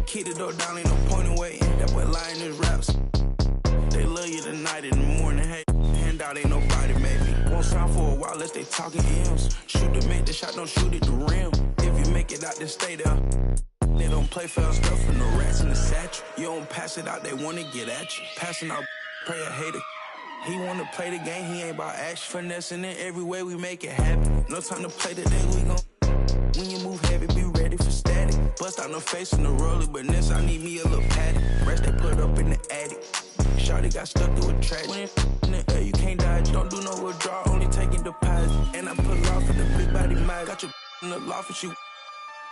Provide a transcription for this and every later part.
Keep the door down, ain't no point in waiting. That boy lying his raps. They love you tonight in the morning. Hey, handout ain't nobody maybe. Won't sound for a while unless they talking M's. Shoot to make the shot, don't shoot at the rim. If you make it out, then stay there. They don't play fair stuff from the rats in the satchel. You don't pass it out, they wanna get at you. Passing out, pray a hater. He wanna play the game, he ain't about action. Finessing it every way we make it happen. No time to play today, we gon' when you move heavy, be ready for static. Bust out no face in the roller, but this I need me a little patty. Rest they put up in the attic. Shawty got stuck through a track. When in the air, you can't dodge. Don't do no withdrawal, only taking deposit. And I put off in the big body mag. Got your in the loft and she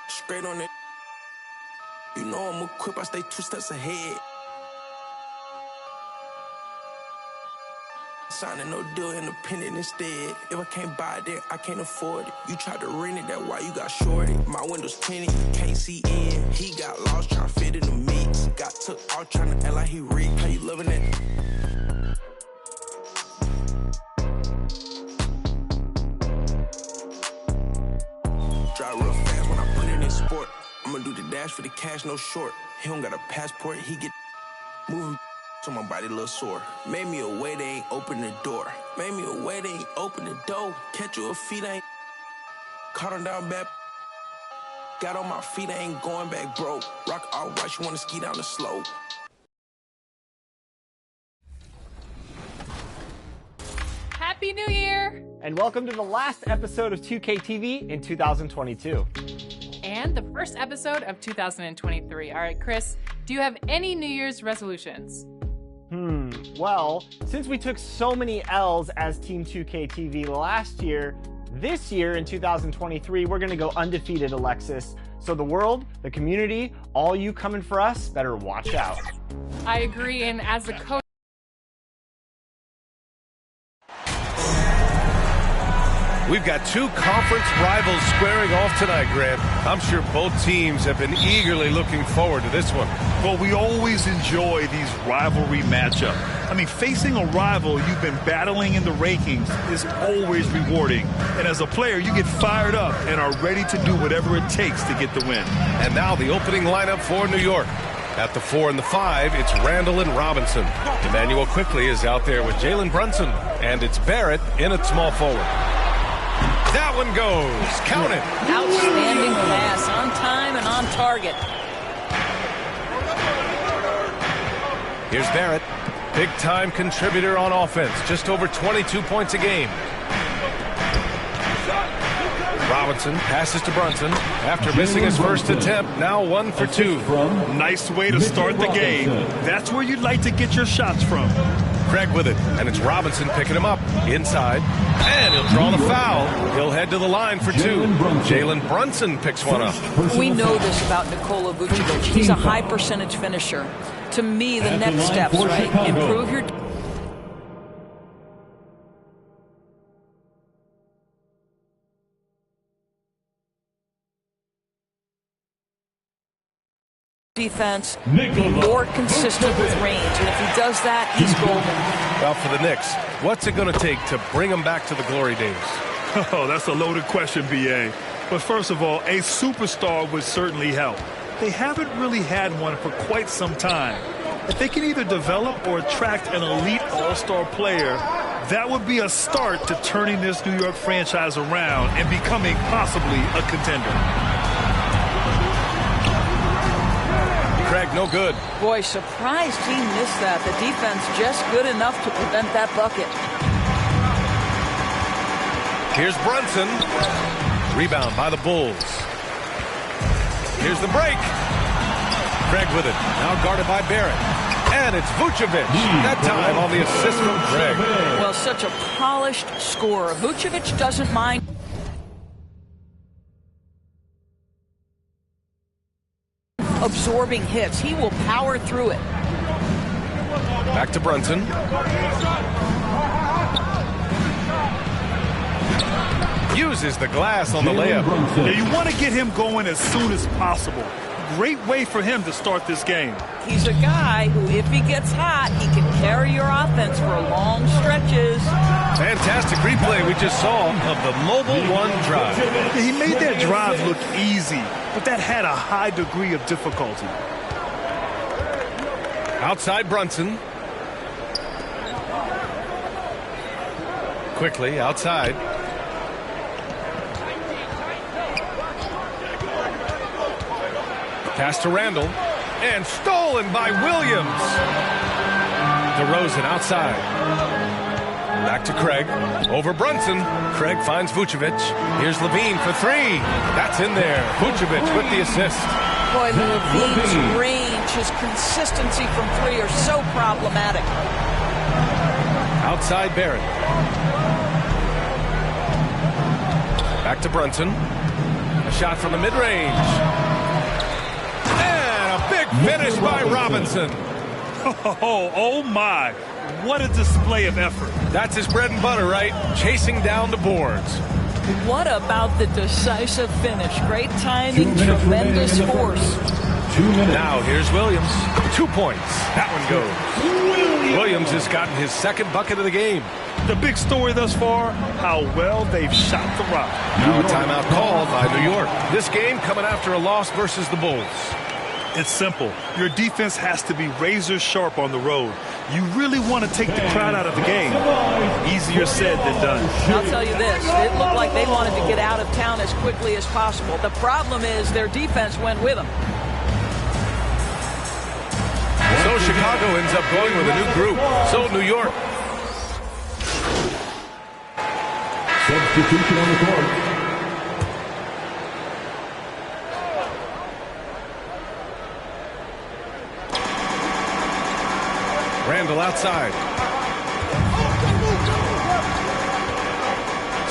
straight on it. You know I'm equipped, I stay 2 steps ahead. Signing no deal, independent instead. If I can't buy it, then I can't afford it. You tried to rent it, that's why you got shorted. My window's tinted, you can't see in. He got lost trying to fit in the mix. Got took out trying to act like he rigged. How you loving it? Drive real fast when I put it in sport. I'ma do the dash for the cash, no short. He don't got a passport, he get moving. So my body a little sore. Made me a way, they ain't open the door. Made me a way, they ain't open the door. Catch you a feet, I ain't caught him down bad. Got on my feet, I ain't going back broke. Rock all right, you wanna ski down the slope. Happy New Year! And welcome to the last episode of 2K TV in 2022. And the first episode of 2023. All right, Chris, do you have any New Year's resolutions? Well, since we took so many L's as Team 2K TV last year, this year in 2023, we're gonna go undefeated, Alexis. So the world, the community, all you coming for us, better watch out. I agree, and as the coach, We've got 2 conference rivals squaring off tonight, Grant. I'm sure both teams have been eagerly looking forward to this one. Well, we always enjoy these rivalry matchups. I mean, facing a rival you've been battling in the rankings is always rewarding. And as a player, you get fired up and are ready to do whatever it takes to get the win. And now the opening lineup for New York. At the 4 and the 5, it's Randall and Robinson. Emmanuel Quickly is out there with Jalen Brunson. And it's Barrett in at small forward. That one goes. Count it. Outstanding pass, on time and on target. Here's Barrett. Big-time contributor on offense. Just over 22 points a game. Robinson passes to Brunson. After missing his first attempt, now 1 for 2. Nice way to start the game. That's where you'd like to get your shots from. Craig with it, and it's Robinson picking him up. Inside, and he'll draw the foul. He'll head to the line for 2. Jalen Brunson picks one up. We know this about Nikola Vucevic. He's a high-percentage finisher. To me, the next steps, right? Improve your... defense, be more consistent with range, and if he does that, he's golden. Well, for the Knicks, what's it going to take to bring them back to the glory days? Oh, that's a loaded question, B.A. But first of all, a superstar would certainly help. They haven't really had one for quite some time. If they can either develop or attract an elite all-star player, that would be a start to turning this New York franchise around and becoming possibly a contender. Craig, no good. Boy, surprised he missed that. The defense just good enough to prevent that bucket. Here's Brunson. Rebound by the Bulls. Here's the break. Craig with it. Now guarded by Barrett. And it's Vucevic. That time on the assist from Craig. Well, such a polished scorer. Vucevic doesn't mind. Absorbing hits. He will power through it. Back to Brunson. Uses the glass on the layup. Yeah, you want to get him going as soon as possible. Great way for him to start this game. He's a guy who, if he gets hot, he can carry your offense for long stretches. Fantastic replay we just saw of the Mobile One drive. He made that drive look easy, but that had a high degree of difficulty. Outside Brunson. Quickly outside. Pass to Randall. And stolen by Williams. DeRozan outside. Back to Craig. Over Brunson. Craig finds Vucevic. Here's Levine for three. That's in there. Vucevic with the assist. Boy, Levine's range, his consistency from three are so problematic. Outside Barrett. Back to Brunson. A shot from the mid-range. And a big finish by Robinson. Oh my. What a display of effort. That's his bread and butter, right? Chasing down the boards. What about the decisive finish? Great timing, tremendous force. Now here's Williams. 2 points. That one goes. Williams has gotten his second bucket of the game. The big story thus far, how well they've shot the rock. Now a timeout called by New York. This game coming after a loss versus the Bulls. It's simple. Your defense has to be razor sharp on the road. You really want to take the crowd out of the game. Easier said than done. I'll tell you this, it looked like they wanted to get out of town as quickly as possible. The problem is their defense went with them. So Chicago ends up going with a new group. So New York. Substitution on the court. Randall outside.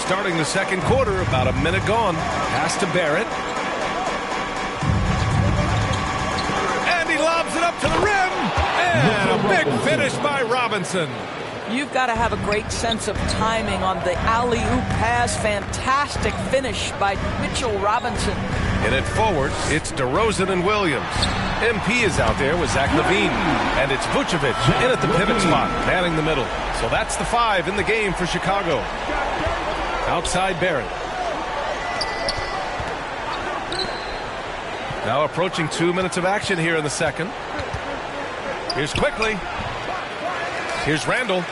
Starting the second quarter, about a minute gone. Pass to Barrett. And he lobs it up to the rim. And a big finish by Robinson. You've got to have a great sense of timing on the alley-oop pass. Fantastic finish by Mitchell Robinson. In it forward, it's DeRozan and Williams. MP is out there with Zach LaVine. And it's Vucevic in at the pivot spot, manning the middle. So that's the 5 in the game for Chicago. Outside Barrett. Now approaching 2 minutes of action here in the second. Here's Quickly. Here's Randall.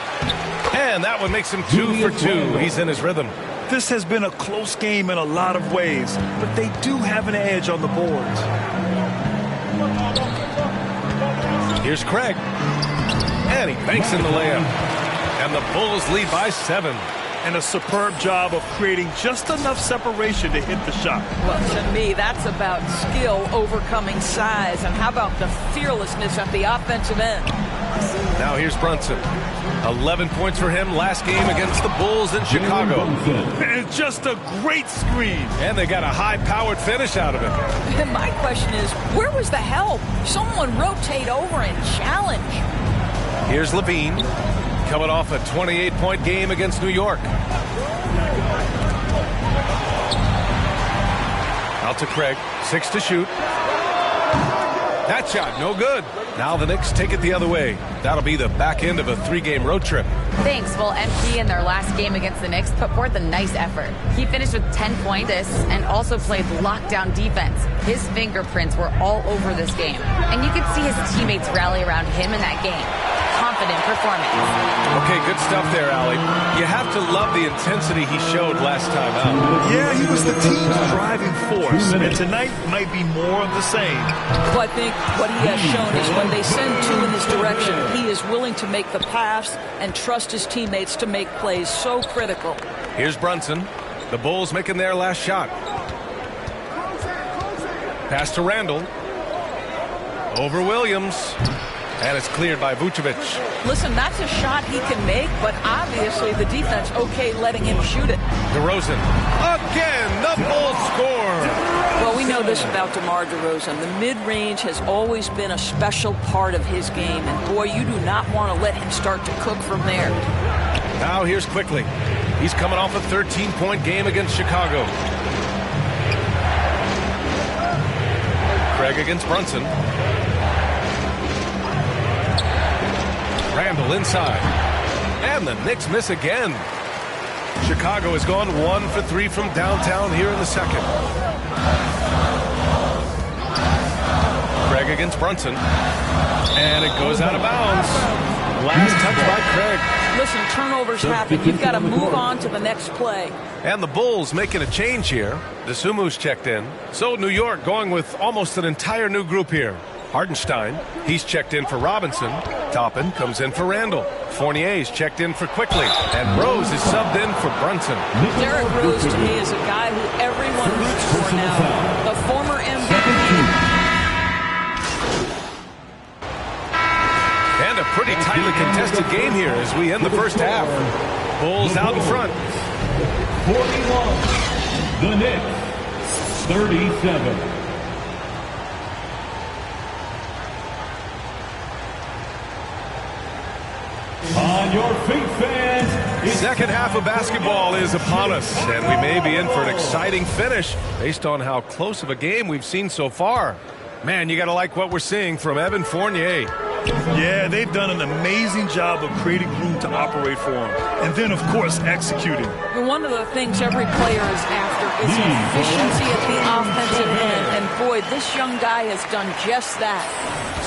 And that one makes him 2 for 2. He's in his rhythm. This has been a close game in a lot of ways, but they do have an edge on the boards. Here's Craig. And he banks in the layup. And the Bulls lead by 7. And a superb job of creating just enough separation to hit the shot. Well, to me, that's about skill overcoming size. And how about the fearlessness at the offensive end? Now here's Brunson. 11 points for him last game against the Bulls in Chicago. And just a great screen. And they got a high-powered finish out of it. And my question is, where was the help? Someone rotate over and challenge. Here's Levine, coming off a 28-point game against New York. Out to Craig, 6 to shoot. That shot, no good. Now the Knicks take it the other way. That'll be the back end of a 3-game road trip. Thanks. Well, MP in their last game against the Knicks put forth a nice effort. He finished with 10 points and also played lockdown defense. His fingerprints were all over this game. And you could see his teammates rally around him in that game. Confident performance. Okay, good stuff there, Allie. You have to love the intensity he showed last time out. Yeah, he was the team's driving force, and tonight might be more of the same. Well, I think what he has shown is when they send 2 in his direction, he is willing to make the pass and trust his teammates to make plays so critical. Here's Brunson. The Bulls making their last shot. Pass to Randall. Over Williams. And it's cleared by Vucevic. Listen, that's a shot he can make, but obviously the defense okay letting him shoot it. DeRozan. Again, the Bulls score. Well, we know this about DeMar DeRozan. The mid-range has always been a special part of his game. And, boy, you do not want to let him start to cook from there. Now here's Quickly. He's coming off a 13-point game against Chicago. Craig against Brunson. Randall inside. And the Knicks miss again. Chicago has gone 1 for 3 from downtown here in the second. Craig against Brunson. And it goes out of bounds. Last touch by Craig. Listen, turnovers happen. You've got to move on to the next play. And the Bulls making a change here. DeSumu's checked in. So New York going with almost an entire new group here. Hardenstein, he's checked in for Robinson. Toppin comes in for Randall. Fournier's checked in for Quickly. And Rose is subbed in for Brunson. Derrick Rose, to me, is a guy who everyone roots for now. The former MVP. And a pretty tightly contested game here as we end the first half. Bulls out in front. 41. The Knicks, 37. On your feet, fans. Second half of basketball is upon us, and we may be in for an exciting finish based on how close of a game we've seen so far. Man, you got to like what we're seeing from Evan Fournier. Yeah, they've done an amazing job of creating room to operate for him. And then, of course, executing. One of the things every player is after is efficiency at the offensive end. And, boy, this young guy has done just that.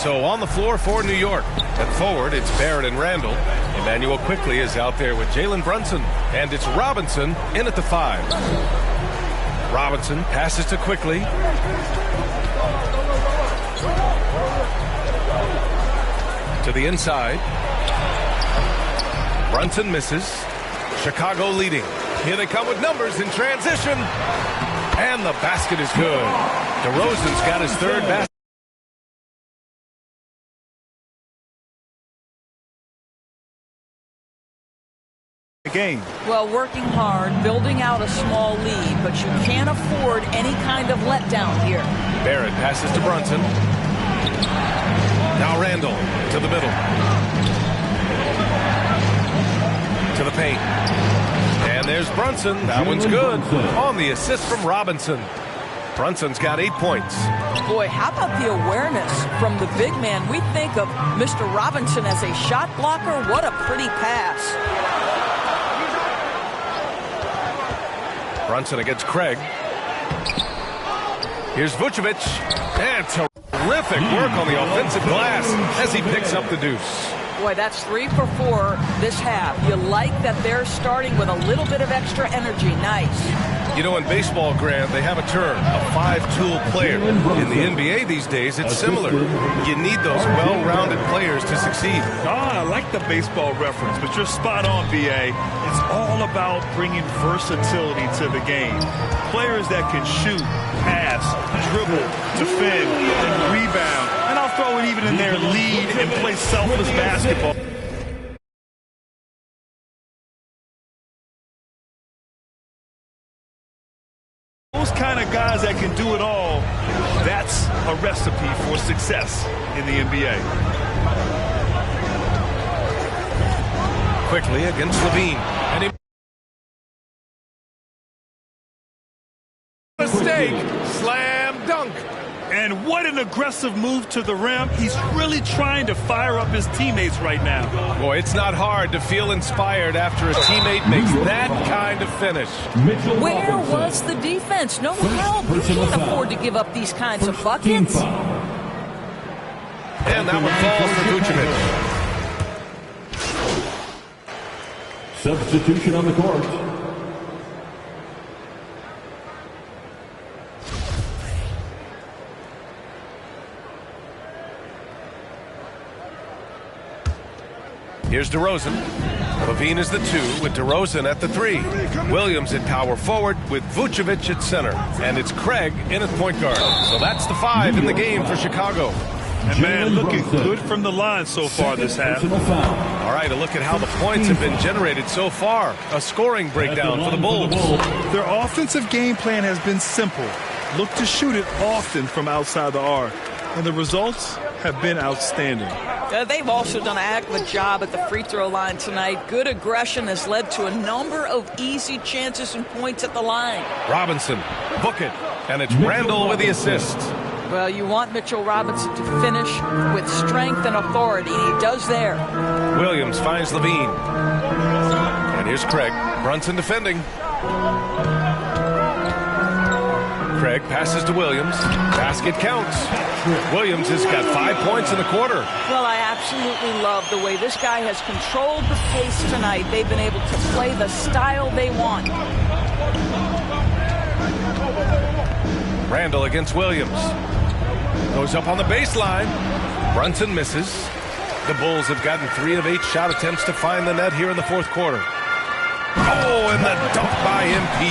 So on the floor for New York. At forward, it's Barrett and Randall. Emmanuel Quickly is out there with Jalen Brunson. And it's Robinson in at the 5. Robinson passes to Quickly. To the inside. Brunson misses. Chicago leading. Here they come with numbers in transition. And the basket is good. DeRozan's got his third basket. Game. Well, working hard, building out a small lead, but you can't afford any kind of letdown here. Barrett passes to Brunson. Now Randall to the middle. To the paint. And there's Brunson. That one's good. On the assist from Robinson. Brunson's got 8 points. Boy, how about the awareness from the big man? We think of Mr. Robinson as a shot blocker. What a pretty pass. Brunson against Craig. Here's Vucevic. And terrific work on the offensive glass as he picks up the deuce. Boy, that's 3 for 4 this half. You like that they're starting with a little bit of extra energy. Nice. You know, in baseball, Grant, they have a term, a 5-tool player. In the NBA these days, it's similar. You need those well-rounded players to succeed. I like the baseball reference, but you're spot on, BA. It's all about bringing versatility to the game. Players that can shoot, pass, dribble, defend, and rebound. And I'll throw it even in there, lead and play selfless basketball. Those kind of guys that can do it all, that's a recipe for success in the NBA. Quickly against Levine. And he... Mistake. Slam dunk. And what an aggressive move to the rim. He's really trying to fire up his teammates right now. Boy, it's not hard to feel inspired after a teammate makes that kind of finish. Where was the defense? No help. You can't afford to give up these kinds of buckets. And that one falls for Vucevic. Substitution on the court. Here's DeRozan. Levine is the 2 with DeRozan at the 3. Williams at power forward with Vucevic at center. And it's Craig in at point guard. So that's the 5 in the game for Chicago. And man, looking good from the line so far this half. All right, a look at how the points have been generated so far. A scoring breakdown for the Bulls. Their offensive game plan has been simple. Look to shoot it often from outside the arc. And the results have been outstanding. They've also done a heck of a job at the free throw line tonight. Good aggression has led to a number of easy chances and points at the line. Robinson, book it. And it's Randall with the assist. Well, you want Mitchell Robinson to finish with strength and authority, and he does there. Williams finds Levine. And Here's Craig. Brunson defending. Craig passes to Williams. Basket counts. Williams has got 5 points in the quarter. Well, I absolutely love the way this guy has controlled the pace tonight. They've been able to play the style they want. Randall against Williams. Goes up on the baseline. Brunson misses. The Bulls have gotten 3 of 8 shot attempts to find the net here in the fourth quarter. Oh, and the dunk by MP.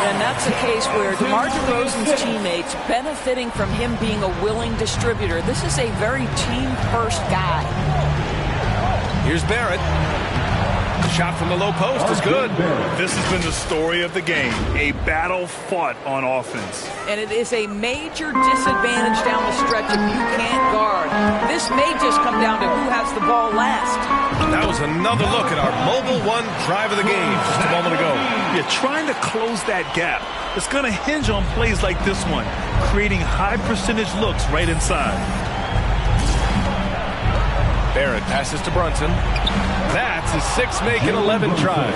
And that's a case where DeMar DeRozan's teammates benefiting from him being a willing distributor. This is a very team-first guy. Here's Barrett. Shot from the low post is good. This has been the story of the game. A battle fought on offense. And it is a major disadvantage down the stretch if you can't guard. This may just come down to who has the ball last. That was another look at our mobile one drive of the game just a moment ago. You're trying to close that gap. It's going to hinge on plays like this one, creating high percentage looks right inside. Barrett passes to Brunson. That's his 6th make in 11 tries.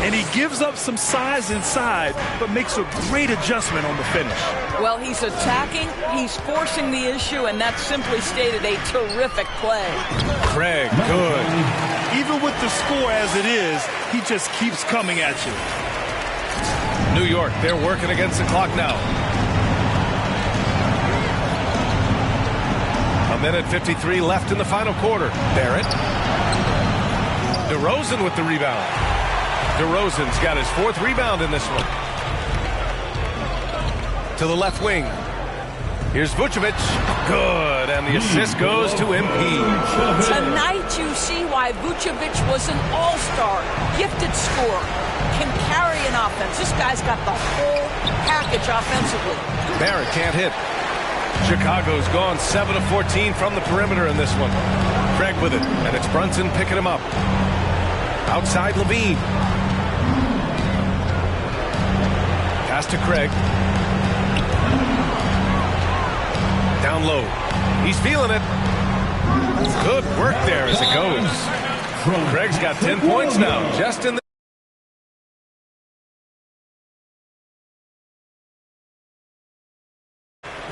And he gives up some size inside, but makes a great adjustment on the finish. Well, he's attacking, he's forcing the issue, and that's simply stated a terrific play. Craig, good. Even with the score as it is, he just keeps coming at you. New York, they're working against the clock now. A minute 53 left in the final quarter. Barrett. DeRozan with the rebound. DeRozan's got his 4th rebound in this one. To the left wing. Here's Vucevic. Good, and the assist goes to MP. Tonight you see why Vucevic was an all-star, gifted scorer, can carry an offense. This guy's got the whole package offensively. Barrett can't hit. Chicago's gone 7 of 14 from the perimeter in this one. Craig with it, and it's Brunson picking him up. Outside Levine. Pass to Craig. Down low. He's feeling it. Good work there as it goes. Craig's got 10 points now, just in the...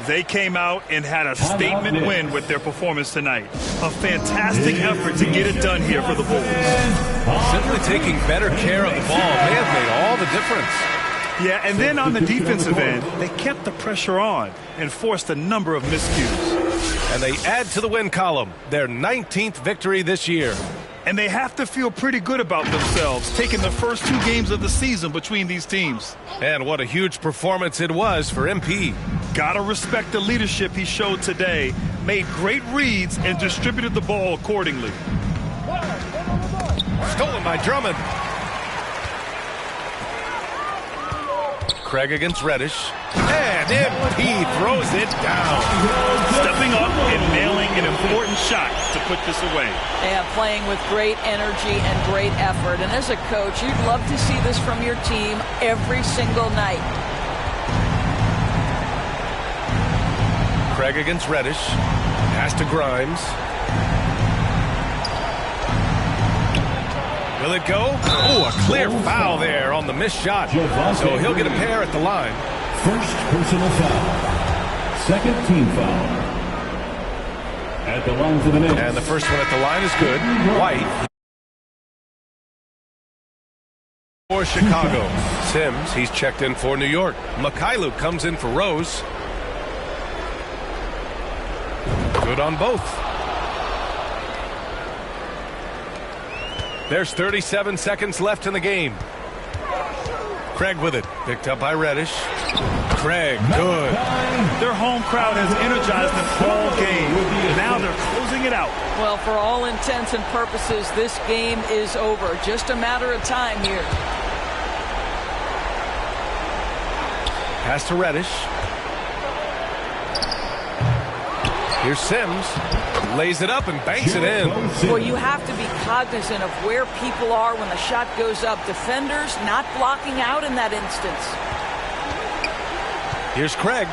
They came out and had a statement win with their performance tonight. A fantastic effort to get it done here for the Bulls. Simply taking better care of the ball may have made all the difference. Yeah, and then on the defensive end, they kept the pressure on and forced a number of miscues. And they add to the win column, their 19th victory this year. And they have to feel pretty good about themselves, taking the first 2 games of the season between these teams. And what a huge performance it was for MP. Gotta respect the leadership he showed today, made great reads, and distributed the ball accordingly. Stolen by Drummond. Craig against Reddish. And MP throws it down. Stepping up and nailing an important shot to put this away. Yeah, playing with great energy and great effort. And as a coach, you'd love to see this from your team every single night. Craig against Reddish. Pass to Grimes. Will it go? Oh, a clear foul there on the missed shot. So he'll get a pair at the line. First personal foul. Second team foul. At the line for the Knicks. And the first one at the line is good. White. For Chicago. Sims, he's checked in for New York. Mikhailuk comes in for Rose. Good on both. There's 37 seconds left in the game. Craig with it. Picked up by Reddish. Craig, good. Their home crowd has energized them all game. Now they're closing it out. Well, for all intents and purposes, this game is over. Just a matter of time here. Pass to Reddish. Here's Sims. Lays it up and banks it in. Well, you have to be cognizant of where people are when the shot goes up. Defenders not blocking out in that instance. Here's Craig.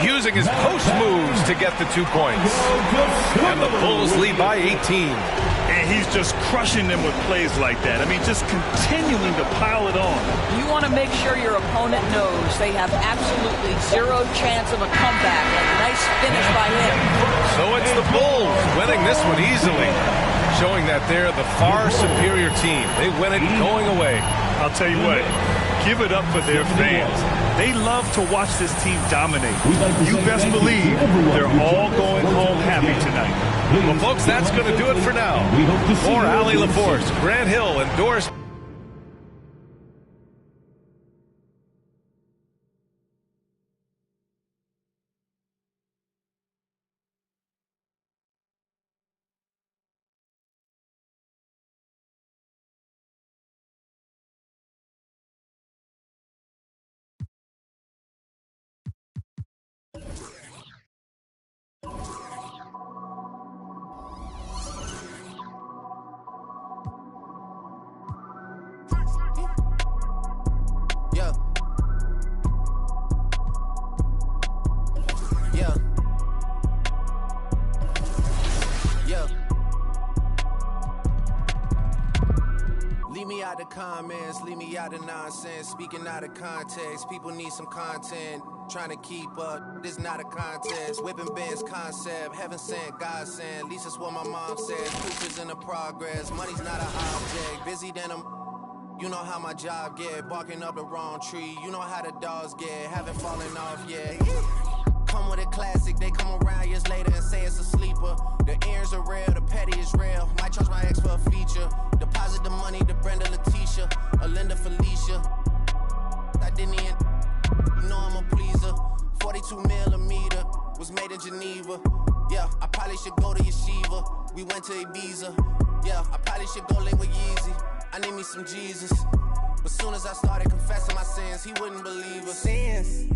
Using his post moves to get the 2 points. And the Bulls lead by 18. And And he's just crushing them with plays like that. I mean, just continuing to pile it on. You want to make sure your opponent knows they have absolutely zero chance of a comeback. A nice finish by him. So it's the Bulls winning this one easily, showing that they're the far superior team. They win it going away. I'll tell you what, give it up for their fans. They love to watch this team dominate. You best believe they're all going home happy tonight. Well, folks, that's going to do it for now. For Allie LaForce, Grant Hill, and Doris. Yeah. Yeah. Yeah. Leave me out the comments, leave me out the nonsense. Speaking out of context, people need some content. Trying to keep up, this not a contest. Whipping Ben's concept, heaven sent, God sent. At least that's what my mom says. Proof is in the progress, money's not an object. Busy than I'm. You know how my job get, barking up the wrong tree. You know how the dogs get, haven't fallen off yet. Come with a classic, they come around years later and say it's a sleeper. The ears are real, the petty is real. Might charge my ex for a feature. Deposit the money to Brenda Letitia, or Linda Felicia. I didn't even, you know I'm a pleaser. 42 millimeter, was made in Geneva. Yeah, I probably should go to Yeshiva. We went to Ibiza. Yeah, I probably should go link with Yeezy. I need me some Jesus. But soon as I started confessing my sins, he wouldn't believe us. Sins,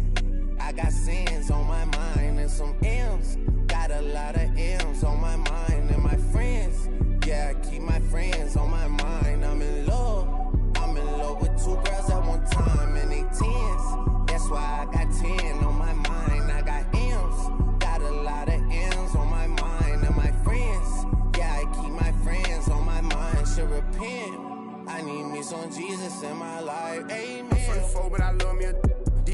I got sins on my mind and some M's. Got a lot of M's on my mind and my friends. Yeah, I keep my friends on my mind. I'm in love with two girls at one time and they tens. That's why I got 10 on my mind. I got M's, got a lot of M's on my mind and my friends. Yeah, I keep my friends on my mind. Should repent. I need me some Jesus in my life. Amen. I'm from the four, but I love me a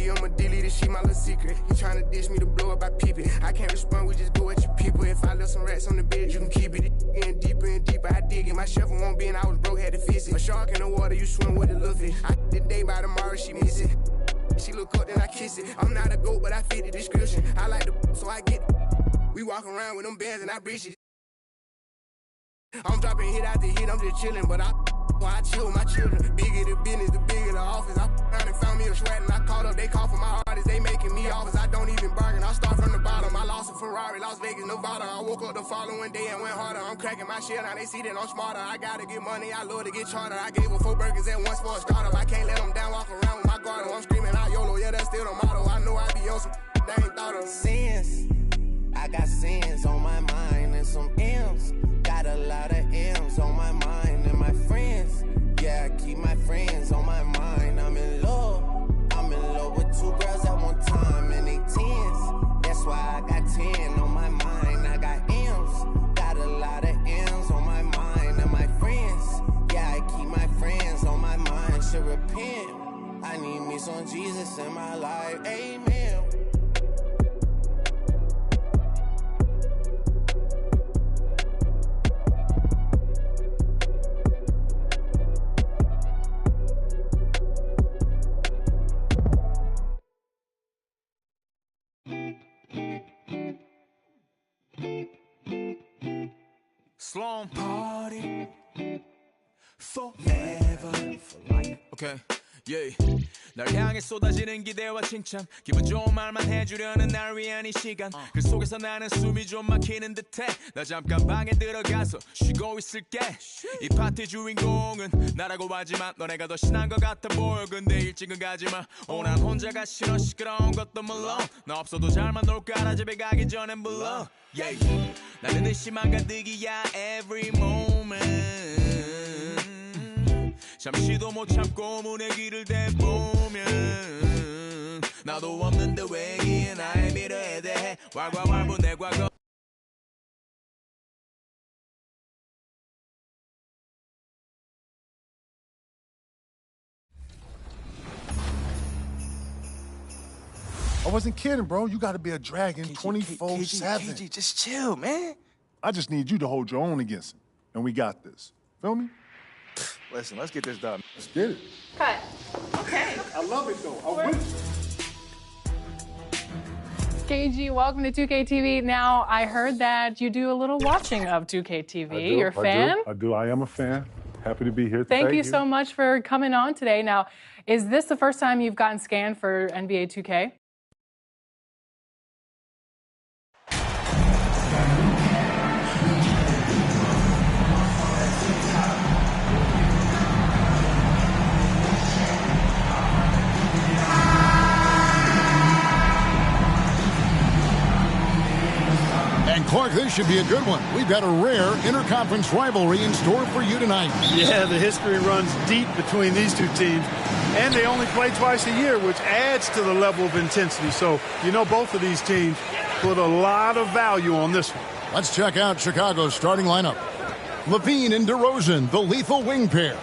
I'ma delete this shit, my little secret. You tryna dish me to blow up, I peep it. I can't respond, we just go at your people. If I left some rats on the bed, you can keep it. Getting deeper and deeper, I dig it. My shovel won't be, and I was broke, had to fix it. A shark in the water, you swim with a little fish. I did the day by tomorrow, she miss it. She look up, then I kiss it. I'm not a goat, but I fit the description. I like the so I get it. We walk around with them bands and I breach it. I'm dropping hit after hit, I'm just chilling, but I chill with my children. Bigger the business, the bigger the office. I found and found me a sweat and I called up. They call for my artists, they making me offers. I don't even bargain, I start from the bottom. I lost a Ferrari, Las Vegas, Nevada. I woke up the following day and went harder. I'm cracking my shit, now they see that I'm smarter. I gotta get money, I love to get charter. I gave her 4 burgers at once for a startup. I can't let them down, walk around with my guard. I'm screaming out YOLO, yeah, that's still the motto. I know I be on some they ain't thought of. Sins, I got sins on my mind and some M's. Got a lot of M's on my mind and my friends. Yeah, I keep my friends on my mind. I'm in love with 2 girls at one time and they tens. That's why I got 10 on my mind. I got M's, got a lot of M's on my mind and my friends. Yeah, I keep my friends on my mind. Should repent. I need me some Jesus in my life. Amen. Slum party forever for life. Okay, yeah. 날 향해 쏟아지는 기대와 칭찬 기분 좋은 말만 해주려는 날 위한 이 시간 그 속에서 나는 숨이 좀 막히는 듯해 나 잠깐 방에 들어가서 쉬고 있을게 이 파티 주인공은 나라고 하지만 너네가 더 신난 것 같아 보여 근데 일찍은 가지마 난 혼자가 싫어 시끄러운 것도 물론 나 없어도 잘만 놀 거라 집에 가기 전엔 불러 yeah. 나는 의심만 가득이야 every moment 잠시도 못 참고 문의 길을 대보면 나도 없는데 왜 이에 나의 미래에 대해 왈가왈부 내 과거 I wasn't kidding, bro. You got to be a dragon 24/7. KG, just chill, man. I just need you to hold your own against him, and we got this. Feel me? Listen, let's get this done. Let's get it. Cut. Okay. I love it, though. I'm with you. KG, welcome to 2K TV. Now, I heard that you do a little watching of 2K TV. You're a fan? I do. I am a fan. Happy to be here today. Thank you so much for coming on today. Now, is this the first time you've gotten scanned for NBA 2K? Clark, this should be a good one. We've got a rare interconference rivalry in store for you tonight. Yeah, the history runs deep between these two teams, and they only play twice a year, which adds to the level of intensity. So, you know, both of these teams put a lot of value on this one. Let's check out Chicago's starting lineup. Levine and DeRozan, the lethal wing pair.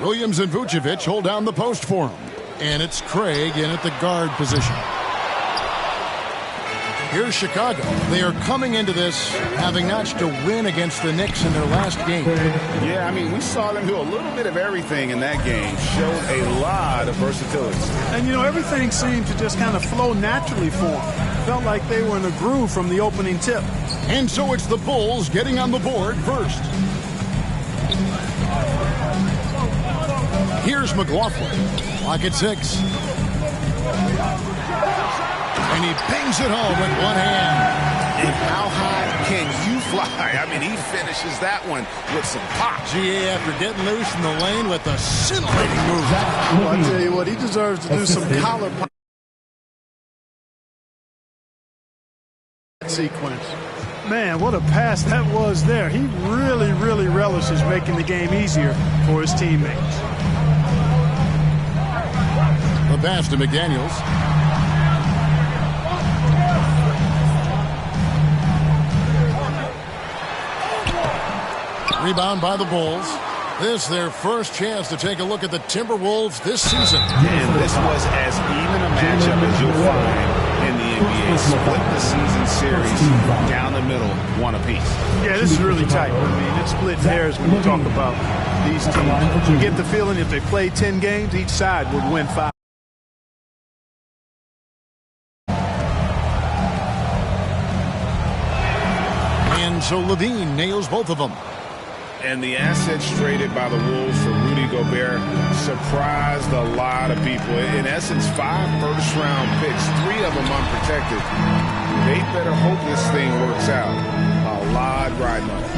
Williams and Vucevic hold down the post for him. And it's Craig in at the guard position. Here's Chicago. They are coming into this having notched a win against the Knicks in their last game. Yeah, I mean, we saw them do a little bit of everything in that game. Showed a lot of versatility. And, you know, everything seemed to just kind of flow naturally for them. Felt like they were in a groove from the opening tip. And so it's the Bulls getting on the board first. Here's McLaughlin. Clock at 6. And he pings it home with one hand. And how high can you fly? I mean, he finishes that one with some pop. GA after getting loose in the lane with a scintillating move. Well, I tell you what, he deserves to do some collar pop sequence. Man, what a pass that was there. He really, really relishes making the game easier for his teammates. The pass to McDaniels. Rebound by the Bulls. This their first chance to take a look at the Timberwolves this season. And this was as even a matchup as you'll find in the NBA. Split the season series down the middle, one apiece. Yeah, this is really tight. I mean, it's split hairs when you talk about these teams. You get the feeling if they play 10 games, each side would win 5. And so Levine nails both of them. And the assets traded by the Wolves for Rudy Gobert surprised a lot of people. In essence, 5 first-round picks, 3 of them unprotected. They better hope this thing works out. A lot riding on it.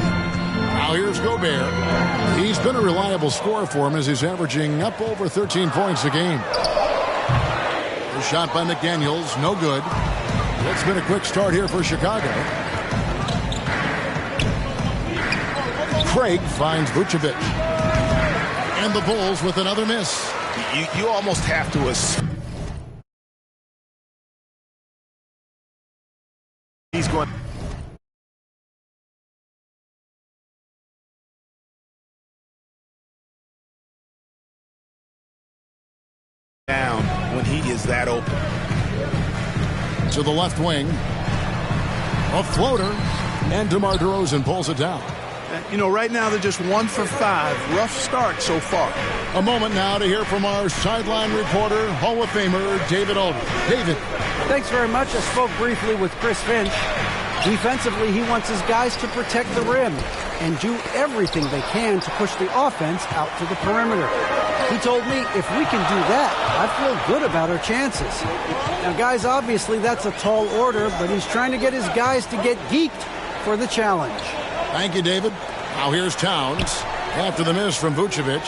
Now here's Gobert. He's been a reliable scorer for him as he's averaging up over 13 points a game. The shot by McDaniels, no good. It's been a quick start here for Chicago. Craig finds Vucevic. And the Bulls with another miss. You almost have to assume he's going down when he is that open. To the left wing. A floater. And DeMar DeRozan pulls it down. You know, right now they're just 1 for 5. Rough start so far. A moment now to hear from our sideline reporter, Hall of Famer David Aldridge. David. Thanks very much. I spoke briefly with Chris Finch. Defensively, he wants his guys to protect the rim and do everything they can to push the offense out to the perimeter. He told me if we can do that, I feel good about our chances. Now, guys, obviously that's a tall order, but he's trying to get his guys to get geeked for the challenge. Thank you, David. Now here's Towns after the miss from Vucevic.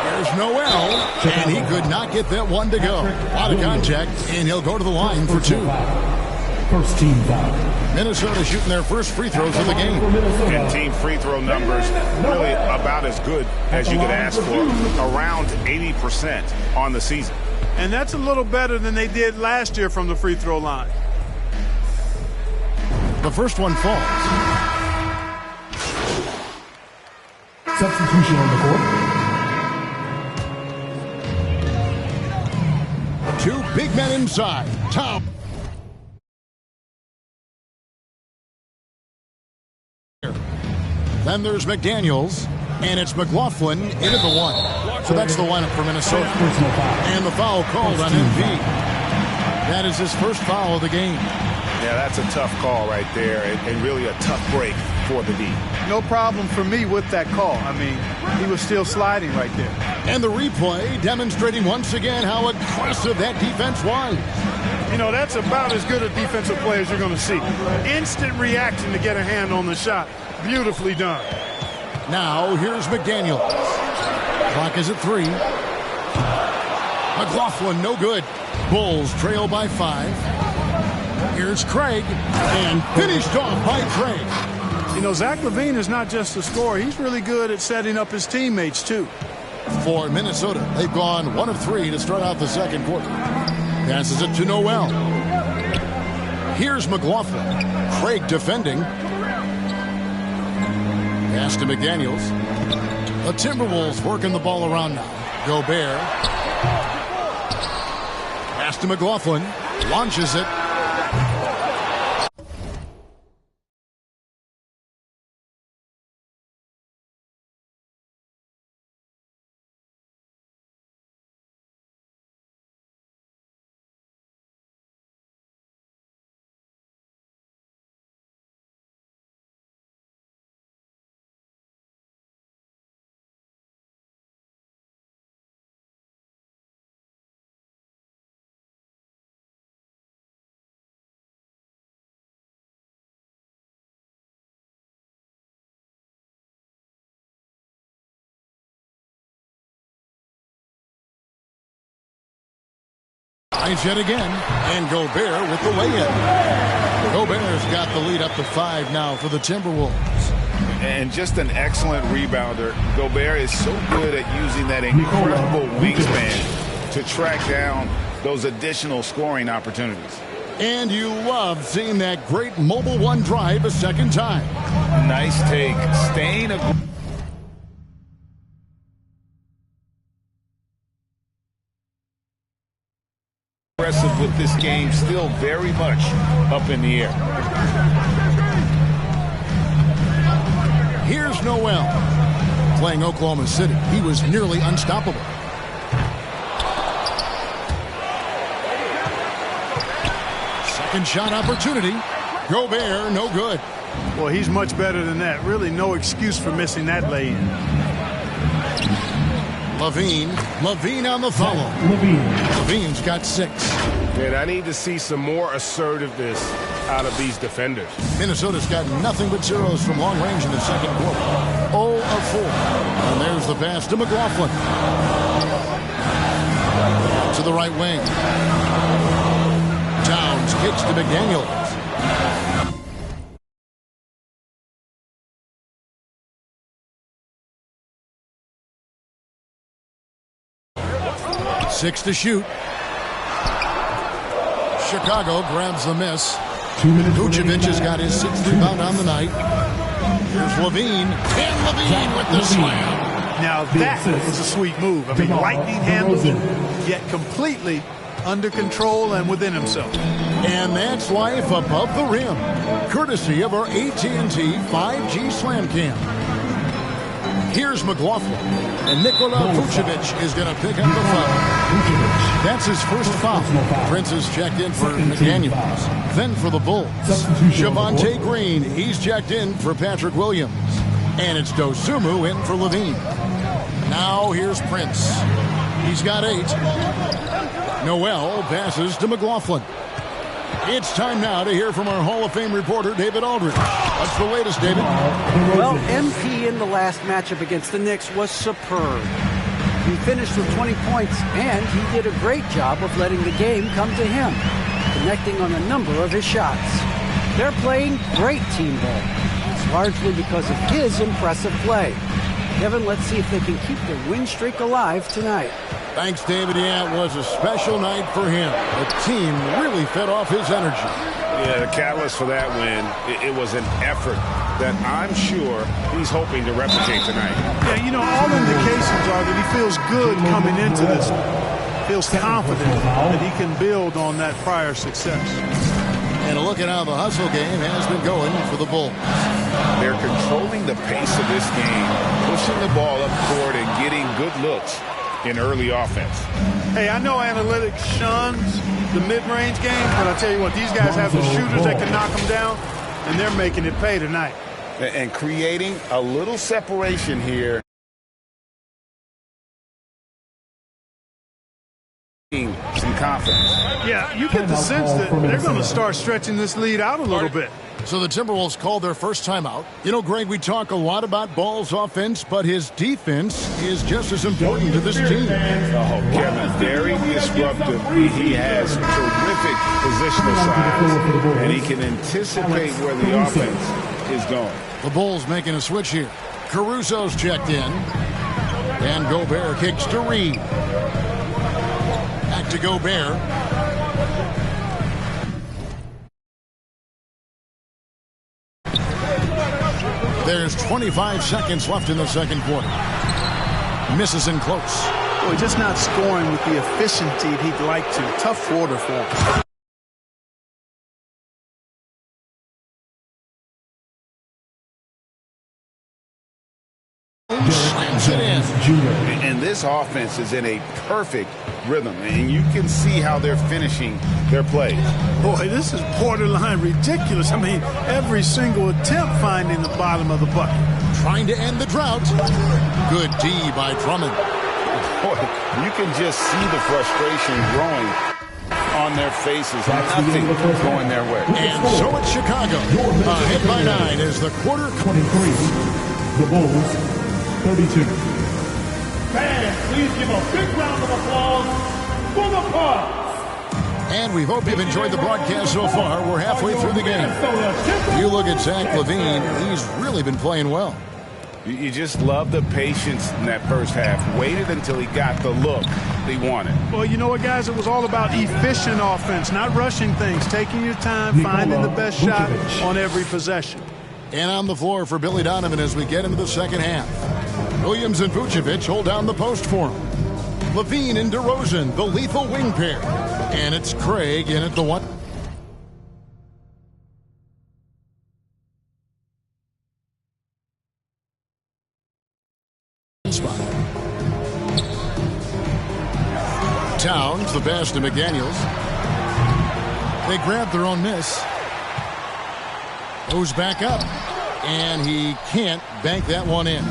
There's Noel, and he could not get that one to go. A lot of contact, and he'll go to the line for 2. First team foul. Minnesota shooting their first free throws of the game. And team free throw numbers really about as good as you could ask for. Around 80% on the season. And that's a little better than they did last year from the free throw line. The first one falls. Substitution on the court. Big men inside. Tom. Then there's McDaniels, and it's McLaughlin into the one. So that's the lineup for Minnesota. And the foul called on MV. That is his first foul of the game. Yeah, that's a tough call right there, and really a tough break for the D. No problem for me with that call. I mean, he was still sliding right there. And the replay demonstrating once again how aggressive that defense was. You know, that's about as good a defensive play as you're going to see. Instant reaction to get a hand on the shot. Beautifully done. Now, here's McDaniels. Clock is at 3. McLaughlin, no good. Bulls trail by 5. Here's Craig, and finished off by Craig. You know, Zach LaVine is not just a scorer. He's really good at setting up his teammates, too. For Minnesota, they've gone 1 of 3 to start out the second quarter. Passes it to Noel. Here's McLaughlin. Craig defending. Pass to McDaniels. The Timberwolves working the ball around now. Gobert. Pass to McLaughlin. Launches it. Yet again, and Gobert with the lay-in. Gobert's got the lead up to 5 now for the Timberwolves. And just an excellent rebounder. Gobert is so good at using that incredible wingspan to track down those additional scoring opportunities. And you love seeing that great mobile one drive a second time. Nice take. Staying aggressive with this game, still very much up in the air. Here's Noel. Playing Oklahoma City, he was nearly unstoppable. Second shot opportunity. Gobert, no good. Well, he's much better than that. Really no excuse for missing that lay-in. Levine on the follow. Levine's got 6. And I need to see some more assertiveness out of these defenders. Minnesota's got nothing but zeros from long range in the second quarter. 0 of 4. And there's the pass to McLaughlin. To the right wing. Towns kicks to McDaniels. Six to shoot. Chicago grabs the miss. Vucevic has got his 6th rebound on the night. Here's Levine. And Levine with the slam. Now that was a sweet move. I mean, lightning handled, yet completely under control and within himself. And that's life above the rim, courtesy of our AT&T 5G Slam Cam. Here's McLaughlin, and Nikola Vucevic is going to pick up the foul. That's his first foul. Prince is checked in for McDaniels. Then for the Bulls, Javonte Green, he's checked in for Patrick Williams. And it's Dosunmu in for Levine. Now here's Prince. He's got 8. Noel passes to McLaughlin. It's time now to hear from our Hall of Fame reporter, David Aldridge. What's the latest, David? Well, MP in the last matchup against the Knicks was superb. He finished with 20 points, and he did a great job of letting the game come to him, connecting on a number of his shots. They're playing great team ball. It's largely because of his impressive play. Kevin, let's see if they can keep their win streak alive tonight. Thanks, David. Yeah, it was a special night for him. The team really fed off his energy. Yeah, the catalyst for that win, it was an effort that I'm sure he's hoping to replicate tonight. Yeah, you know, all indications are that he feels good coming into this one. feels confident that he can build on that prior success. And a look at how the hustle game has been going for the Bulls. They're controlling the pace of this game, pushing the ball up court and getting good looks in early offense. Hey, I know analytics shuns the mid-range game, but I tell you what, these guys have the shooters that can knock them down, and they're making it pay tonight. And creating a little separation here. Some confidence. Yeah, you get the sense that they're going to start stretching this lead out a little bit. So the Timberwolves called their first timeout. You know, Greg, we talk a lot about Ball's offense, but his defense is just as important to this team. Oh, Kevin, very disruptive. He has terrific positional size, and he can anticipate where the offense is going. The Bulls making a switch here. Caruso's checked in. And Gobert kicks to Reed. Back to Gobert. There's 25 seconds left in the second quarter. Misses in close. Boy, just not scoring with the efficiency he'd like to. Tough quarter for him. Slams it in. And this offense is in a perfect rhythm, and you can see how they're finishing their plays. Boy, this is borderline ridiculous. I mean, every single attempt finding the bottom of the bucket. Trying to end the drought. Good D by Drummond. Boy, you can just see the frustration growing on their faces. Nothing going their way. And so it's Chicago. Ahead by 9 is the quarter. 23. The Bulls, 32. Fans, please give a big round of applause for the Bucks. And we hope you've enjoyed the broadcast so far. We're halfway through the game. You look at Zach LaVine, he's really been playing well. You just love the patience in that first half. Waited until he got the look he wanted. Well, you know what, guys? It was all about efficient offense, not rushing things, taking your time, finding the best shot on every possession. And on the floor for Billy Donovan as we get into the second half. Williams and Vucevic hold down the post for him. LaVine and DeRozan, the lethal wing pair. And it's Craig in at the one. Spot. Towns, the pass to McDaniels. They grab their own miss. Goes back up. And he can't bank that one in.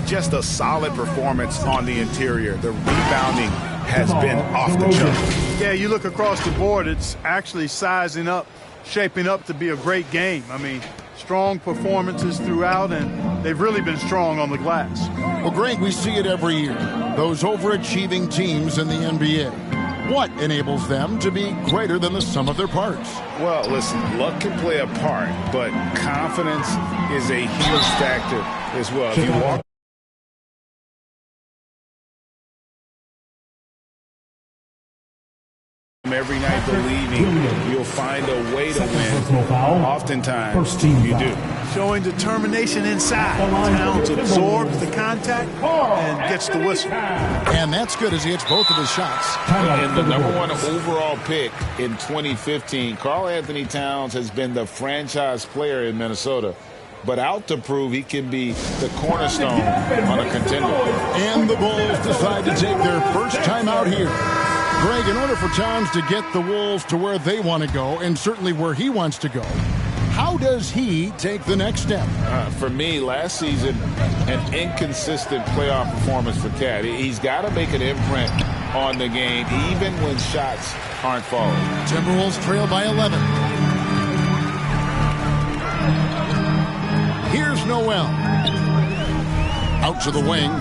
Just a solid performance on the interior. The rebounding has been off the chart. Yeah, you look across the board, it's actually sizing up, shaping up to be a great game. I mean, strong performances throughout, and they've really been strong on the glass. Well, Greg, we see it every year. Those overachieving teams in the NBA. What enables them to be greater than the sum of their parts? Well, listen, luck can play a part, but confidence is a huge factor as well. If you walk every night believing you'll find a way to win, oftentimes you do. Showing determination inside. Towns absorbs the contact and gets the whistle. And that's good as he hits both of his shots. And the #1 overall pick in 2015, Karl Anthony Towns has been the franchise player in Minnesota, but out to prove he can be the cornerstone on a contender. And the Bulls decide to take their first time out here. Greg, in order for Towns to get the Wolves to where they want to go, and certainly where he wants to go, how does he take the next step? For me, last season, an inconsistent playoff performance for Cat. He's got to make an imprint on the game, even when shots aren't falling. Timberwolves trail by 11. Here's Noel. Out to the wing.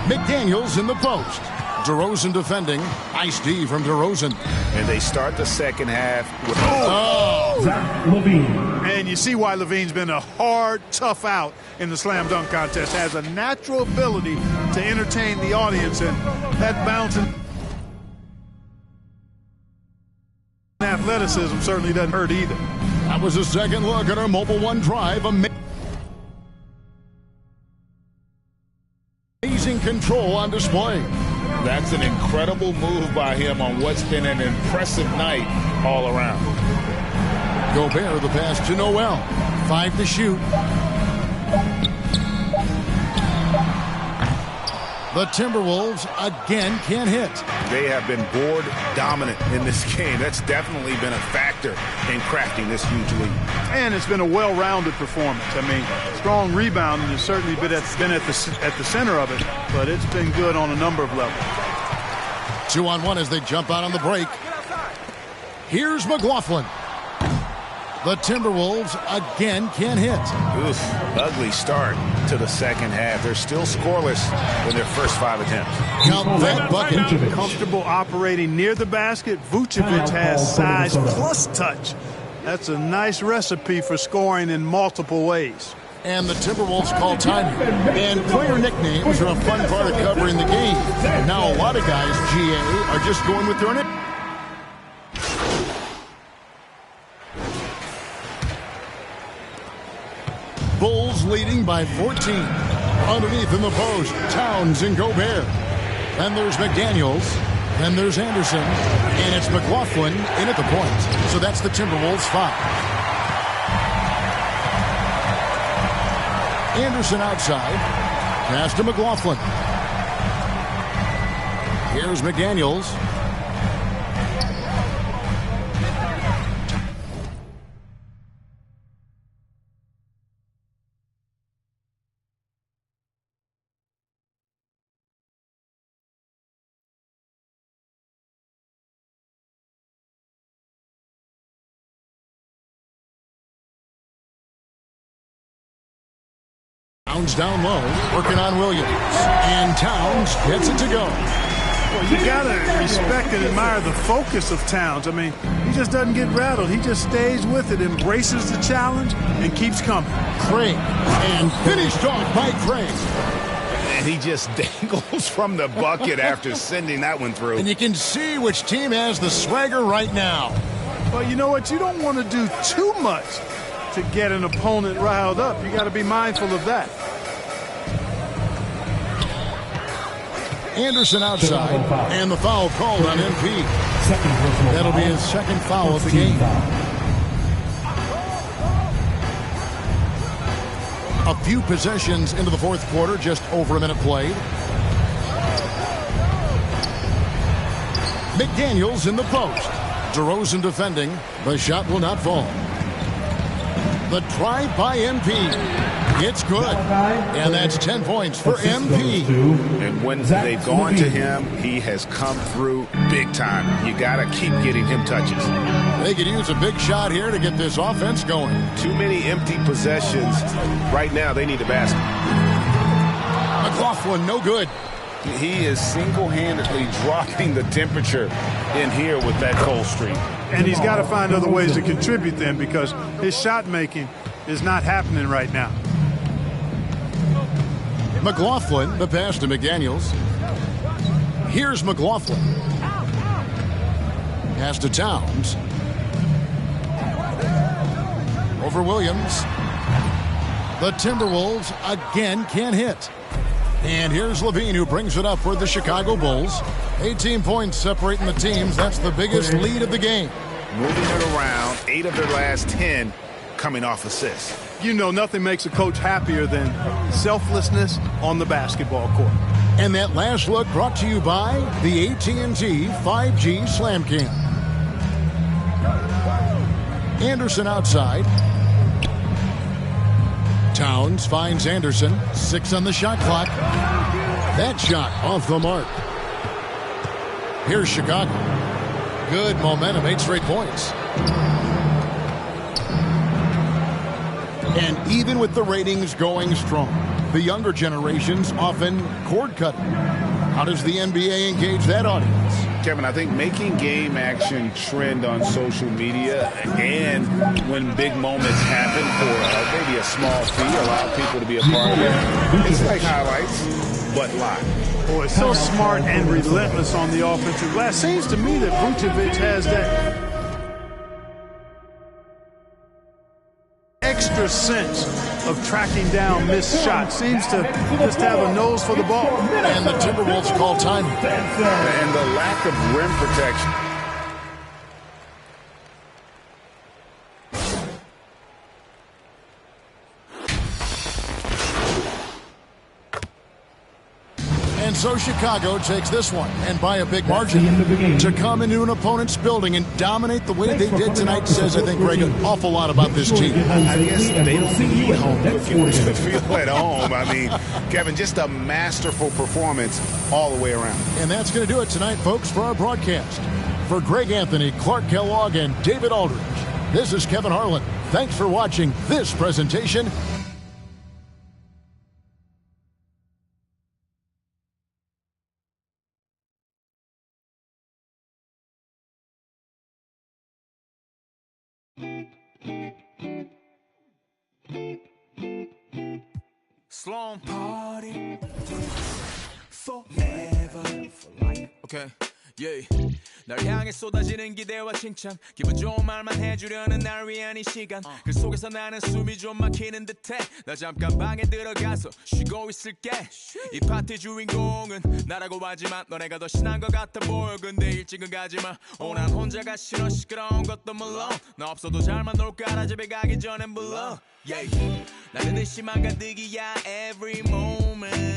McDaniels in the post. DeRozan defending. Nice D from DeRozan. And they start the second half with Zach LaVine. And you see why LaVine's been a hard, tough out in the slam dunk contest. Has a natural ability to entertain the audience, and that bouncing athleticism certainly doesn't hurt either. That was a second look at our Mobile One Drive. Amazing amazing control on display. That's an incredible move by him on what's been an impressive night all around. Gobert, the pass to Noel. 5 to shoot. The Timberwolves again can't hit. They have been board dominant in this game. That's definitely been a factor in crafting this huge lead. And it's been a well-rounded performance. I mean, strong rebounding has certainly been at the center of it, but it's been good on a number of levels. 2-on-1 as they jump out on the break. Here's McLaughlin. The Timberwolves again can't hit. Oof, ugly start to the second half. They're still scoreless in their first 5 attempts. Count that bucket. Comfortable operating near the basket. Vucevic has size plus touch. That's a nice recipe for scoring in multiple ways. And the Timberwolves call time. And player nicknames are a fun part of covering the game. And now a lot of guys, GA, are just going with their nicknames. Bulls leading by 14. Underneath in the post, Towns and Gobert. Then there's McDaniels. Then there's Anderson. And it's McLaughlin in at the point. So that's the Timberwolves 5. Anderson outside. Pass to McLaughlin. Here's McDaniels. Towns down low, working on Williams. And Towns gets it to go. Well, you got to respect and admire the focus of Towns. I mean, he just doesn't get rattled. He just stays with it, embraces the challenge, and keeps coming. Craig, and finished off by Craig. And he just dangles from the bucket after sending that one through. And you can see which team has the swagger right now. Well, you know what? You don't want to do too much to get an opponent riled up. You got to be mindful of that. Anderson outside, and the foul called on MP. That'll be his second foul of the game. A few possessions into the fourth quarter, just over a minute played. McDaniels in the post. DeRozan defending. The shot will not fall. The try by MP. It's good. And that's 10 points for MP. And when they've gone to him, he has come through big time. You got to keep getting him touches. They could use a big shot here to get this offense going. Too many empty possessions. Right now, they need a basket. McLaughlin, no good. He is single-handedly dropping the temperature in here with that cold streak. And he's got to find other ways to contribute then, because his shot making is not happening right now. McLaughlin, the pass to McDaniels. Here's McLaughlin. Pass to Towns. Over Williams. The Timberwolves again can't hit. And here's Levine, who brings it up for the Chicago Bulls. 18 points separating the teams. That's the biggest lead of the game. Moving it around, 8 of their last 10 coming off assists. You know, nothing makes a coach happier than selflessness on the basketball court. And that last look brought to you by the AT&T 5G Slam Cam. Anderson outside. Towns finds Anderson. 6 on the shot clock. That shot off the mark. Here's Chicago. Good momentum, 8 straight points. And even with the ratings going strong, the younger generations often cord cutting. How does the NBA engage that audience? Kevin, I think making game action trend on social media, and when big moments happen for maybe a small fee, allow people to be a part of it. It's like highlights, but live. Boy, so smart and relentless on the offensive glass. Seems to me that Vucevic has that extra better sense of tracking down missed shots. Seems to just have a nose for the ball. And the Timberwolves call time. And the lack of rim protection. And so Chicago takes this one, and by a big margin. To come into an opponent's building and dominate the way they did tonight says, I think, Greg, an awful lot about this team. I guess they don't need home if you want to feel at home. I mean, Kevin, just a masterful performance all the way around. And that's going to do it tonight, folks, for our broadcast. For Greg Anthony, Clark Kellogg, and David Aldridge, this is Kevin Harlan. Thanks for watching this presentation. Slum party forever for life. Okay, yeah. 날 향해 쏟아지는 기대와 칭찬 기분 좋은 말만 해주려는 날 위한 이 시간 그 속에서 나는 숨이 좀 막히는 듯해 나 잠깐 방에 들어가서 쉬고 있을게 이 파티 주인공은 나라고 하지만 너네가 더 신난 것 같아 보여 근데 일찍은 가지마 난 혼자가 싫어 시끄러운 것도 물론 나 없어도 잘만 놀 거라 집에 가기 전엔 불러 yeah. 나는 의심만 가득이야 every moment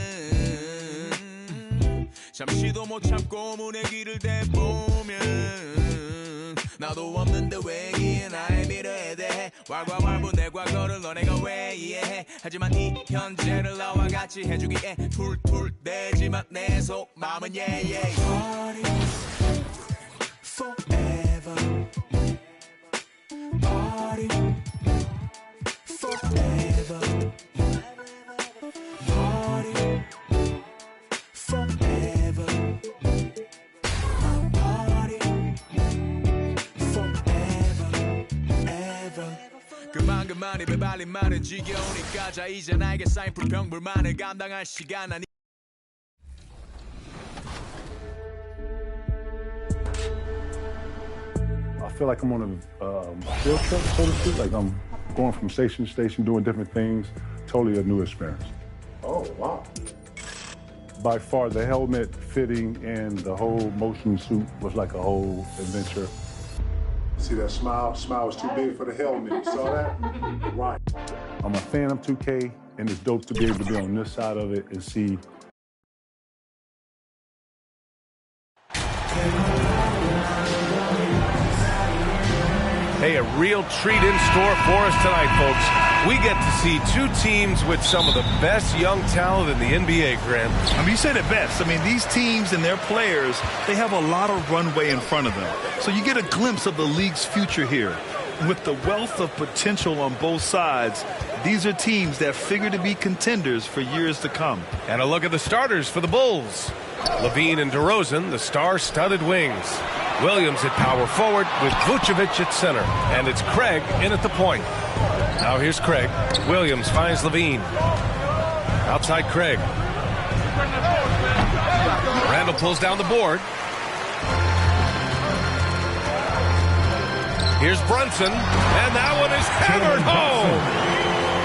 잠시도 못 참고 문의 길을 대보면 나도 없는데 왜 이기에 나의 미래에 대해 왈가왈부 내 과거를 너네가 왜 이해해 하지만 이 현재를 나와 같이 해주기에 툴툴대지만 내 속마음은 yeah yeah Party forever Party forever Party forever 그만 입에 발린 말은 지겨우니까 자 이제 나에게 쌓인 불평불만을 감당할 시간 아니 I feel like I'm on a field trip, so to speak. Like I'm going from station to station, doing different things. Totally a new experience. Oh, wow. By far, the helmet fitting and the whole motion suit was like a whole adventure. See that smile? Smile was too big for the helmet. You saw that? Right. I'm a fan of 2K, and it's dope to be able to be on this side of it and see. Hey, a real treat in store for us tonight, folks. We get to see two teams with some of the best young talent in the NBA, Grant. I mean, you said it best. I mean, these teams and their players, they have a lot of runway in front of them. So you get a glimpse of the league's future here. With the wealth of potential on both sides, these are teams that figure to be contenders for years to come. And a look at the starters for the Bulls. Levine and DeRozan, the star-studded wings. Williams at power forward with Vucevic at center. And it's Craig in at the point. Now here's Craig. Williams finds Levine. Outside Craig. Randall pulls down the board. Here's Brunson. And that one is hammered home.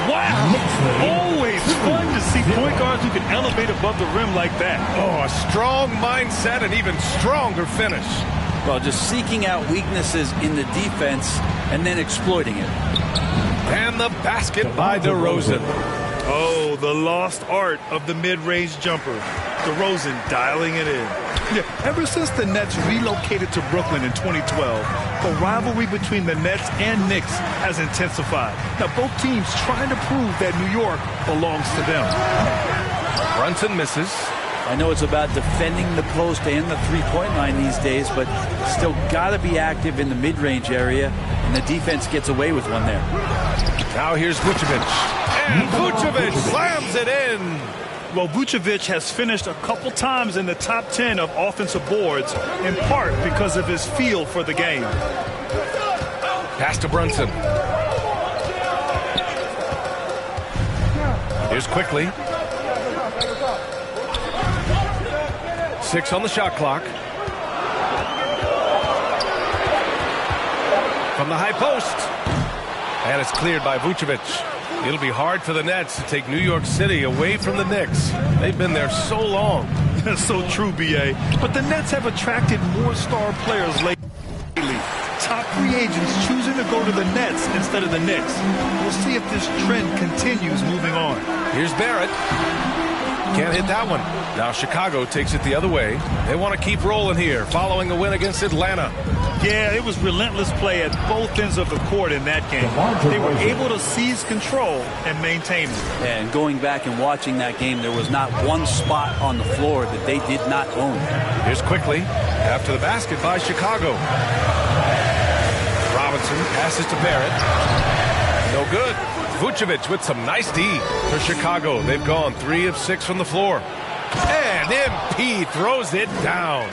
Wow! Always fun to see point guards who can elevate above the rim like that. Oh, a strong mindset and even stronger finish. Well, just seeking out weaknesses in the defense and then exploiting it. And the basket by DeRozan. Oh, the lost art of the mid-range jumper. DeRozan dialing it in. Yeah, ever since the Nets relocated to Brooklyn in 2012, the rivalry between the Nets and Knicks has intensified. Now, both teams trying to prove that New York belongs to them. Brunson misses. I know it's about defending the post and the three-point line these days, but still got to be active in the mid-range area, and the defense gets away with one there. Now here's Vucevic. And Vucevic slams it in. Well, Vucevic has finished a couple times in the top 10 of offensive boards, in part because of his feel for the game. Pass to Brunson. Here's Quickly. 6 on the shot clock. From the high post. And it's cleared by Vucevic. It'll be hard for the Nets to take New York City away from the Knicks. They've been there so long. That's so true, B.A. But the Nets have attracted more star players lately. Top free agents choosing to go to the Nets instead of the Knicks. We'll see if this trend continues moving on. Here's Barrett. Can't hit that one. Now Chicago takes it the other way. They want to keep rolling here following a win against Atlanta. Yeah, it was relentless play at both ends of the court in that game. They were able to seize control and maintain it. And going back and watching that game, there was not one spot on the floor that they did not own. Here's quickly after the basket by Chicago. Robinson passes to Barrett. No good. Vucevic with some nice D for Chicago. They've gone 3 of 6 from the floor. And MP throws it down.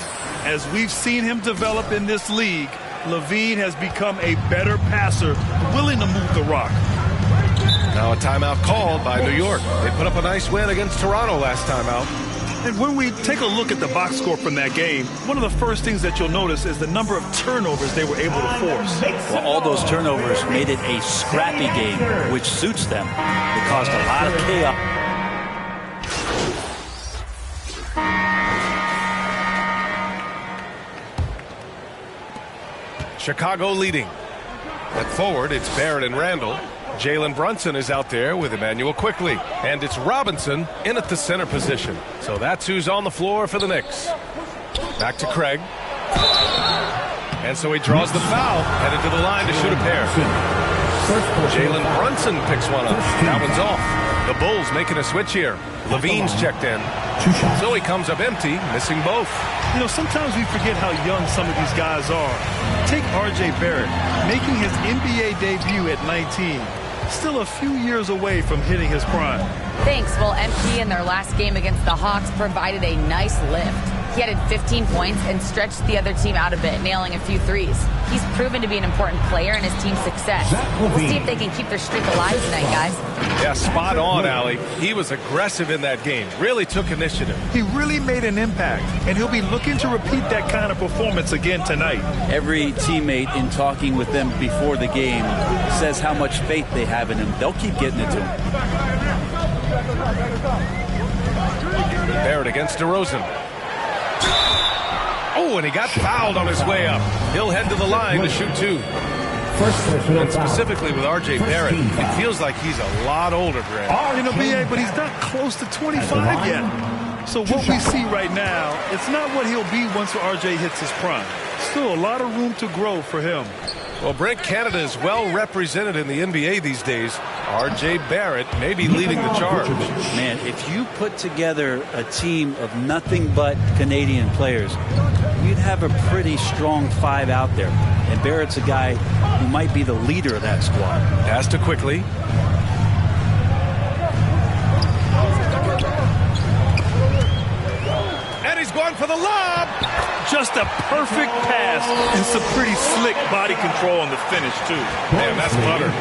As we've seen him develop in this league, Levine has become a better passer, willing to move the rock. Now a timeout called by New York. They put up a nice win against Toronto last time out. And when we take a look at the box score from that game, one of the first things that you'll notice is the number of turnovers they were able to force. Well, all those turnovers made it a scrappy game, which suits them. It caused a lot of chaos. Chicago leading. At forward, it's Barrett and Randall. Jalen Brunson is out there with Emmanuel Quickly. And it's Robinson in at the center position. So that's who's on the floor for the Knicks. Back to Craig. And so he draws the foul, headed to the line to shoot a pair. Jalen Brunson picks one up. That one's off. The Bulls making a switch here. Levine's checked in. So he comes up empty, missing both. You know, sometimes we forget how young some of these guys are. Take R.J. Barrett, making his NBA debut at 19. Still a few years away from hitting his prime. Thanks. Well, MP in their last game against the Hawks provided a nice lift. He added 15 points and stretched the other team out a bit, nailing a few threes. He's proven to be an important player in his team's success. We'll see if they can keep their streak alive tonight, guys. Yeah, spot on, Allie. He was aggressive in that game. Really took initiative. He really made an impact, and he'll be looking to repeat that kind of performance again tonight. Every teammate in talking with them before the game says how much faith they have in him. They'll keep getting it to him. Barrett against DeRozan. Oh, and he got fouled on his way up. He'll head to the line to shoot 2. And specifically with R.J. Barrett, it feels like he's a lot older, Grant. You know, B.A., but he's not close to 25 yet. So what we see right now, it's not what he'll be once R.J. hits his prime. Still a lot of room to grow for him. Well, Brent, Canada is well represented in the NBA these days. R.J. Barrett may be leading the charge. Man, if you put together a team of nothing but Canadian players, you'd have a pretty strong 5 out there. And Barrett's a guy who might be the leader of that squad. Pass to Quickly. And he's going for the lob. Just a perfect pass and some pretty slick body control on the finish, too. Man, that's butter.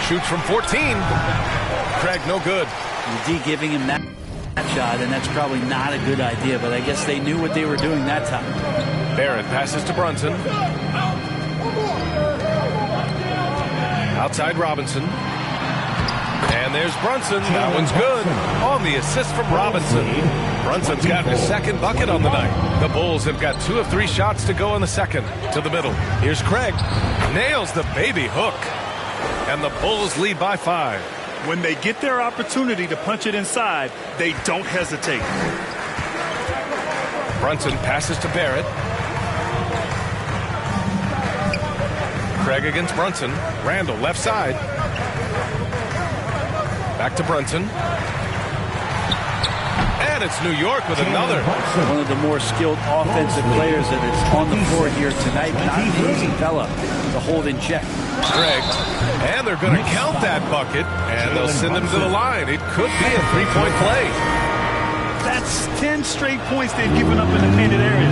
24-19. Shoots from 14. Craig, no good. D giving him that shot, and that's probably not a good idea, but I guess they knew what they were doing that time. Barrett passes to Brunson. Outside Robinson. And there's Brunson. That one's good. On the assist from Robinson. Brunson's gotten his second bucket on the night. The Bulls have got 2 of 3 shots to go in the second. To the middle. Here's Craig. Nails the baby hook. And the Bulls lead by 5. When they get their opportunity to punch it inside, they don't hesitate. Brunson passes to Barrett. Craig against Brunson. Randall left side. Back to Brunson. And it's New York with another. One of the more skilled offensive players that is on the floor here tonight. Not an easy fella to hold in check. Craig. And they're going to count that bucket. And they'll send him to the line. It could be a 3-point play. That's 10 straight points they've given up in the painted area.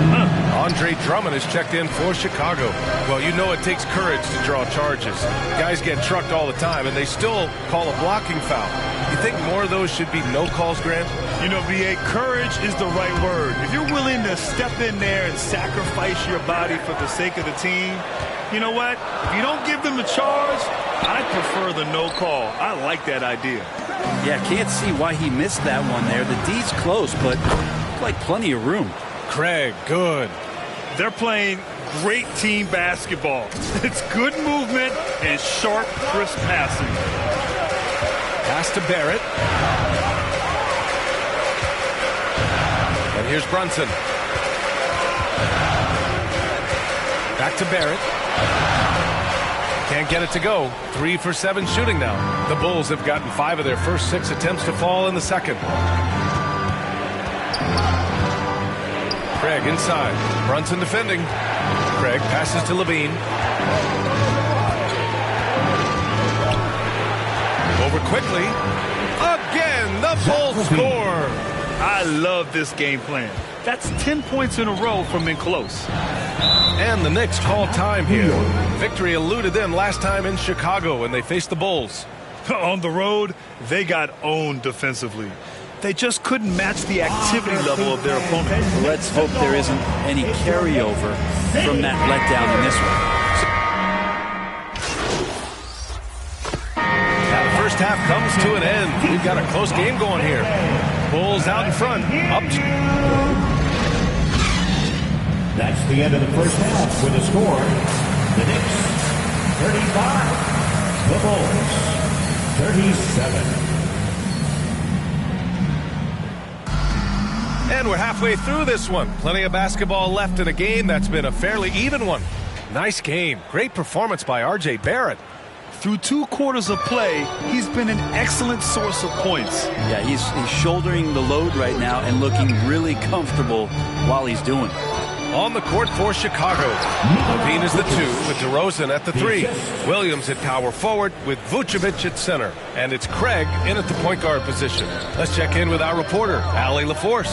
Andre Drummond is checked in for Chicago. Well, you know it takes courage to draw charges. Guys get trucked all the time, and they still call a blocking foul. You think more of those should be no calls, Grant? You know, B.A., courage is the right word. If you're willing to step in there and sacrifice your body for the sake of the team, You know what? If you don't give them the charge, I prefer the no call. I like that idea. Yeah, can't see why he missed that one there. The D's close, but like plenty of room. Craig, good. They're playing great team basketball. It's good movement and sharp, crisp passing. Pass to Barrett. And here's Brunson. Back to Barrett. Can't get it to go. 3 for 7 shooting now. The Bulls have gotten 5 of their first 6 attempts to fall in the second. Craig inside. Brunson defending. Craig passes to Levine. Over quickly. Again, the Bulls score. I love this game plan. That's 10 points in a row from in close. And the Knicks call time here. Victory eluded them last time in Chicago when they faced the Bulls. On the road, they got owned defensively. They just couldn't match the activity level of their opponent. Let's hope there isn't any carryover from that letdown in this one. Now the first half comes to an end. We've got a close game going here. Bulls out in front. Up. That's the end of the first half with a score. The Knicks, 35. The Bulls, 37. And we're halfway through this one. Plenty of basketball left in a game that's been a fairly even one. Nice game. Great performance by R.J. Barrett. Through 2 quarters of play, he's been an excellent source of points. Yeah, he's shouldering the load right now and looking really comfortable while he's doing it. On the court for Chicago. Levine is the 2 with DeRozan at the 3. Williams at power forward with Vucevic at center. And it's Craig in at the point guard position. Let's check in with our reporter, Allie LaForce.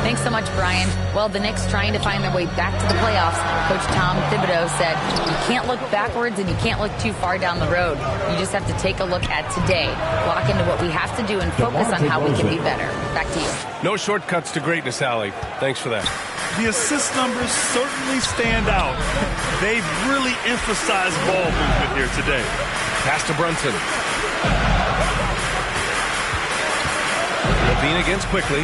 Thanks so much, Brian. Well, the Knicks trying to find their way back to the playoffs. Coach Tom Thibodeau said, you can't look backwards and you can't look too far down the road. You just have to take a look at today, lock into what we have to do and focus on how we can be better. Back to you. No shortcuts to greatness, Allie. Thanks for that. The assist numbers certainly stand out. They've really emphasized ball movement here today. Pass to Brunson. Levine against quickly.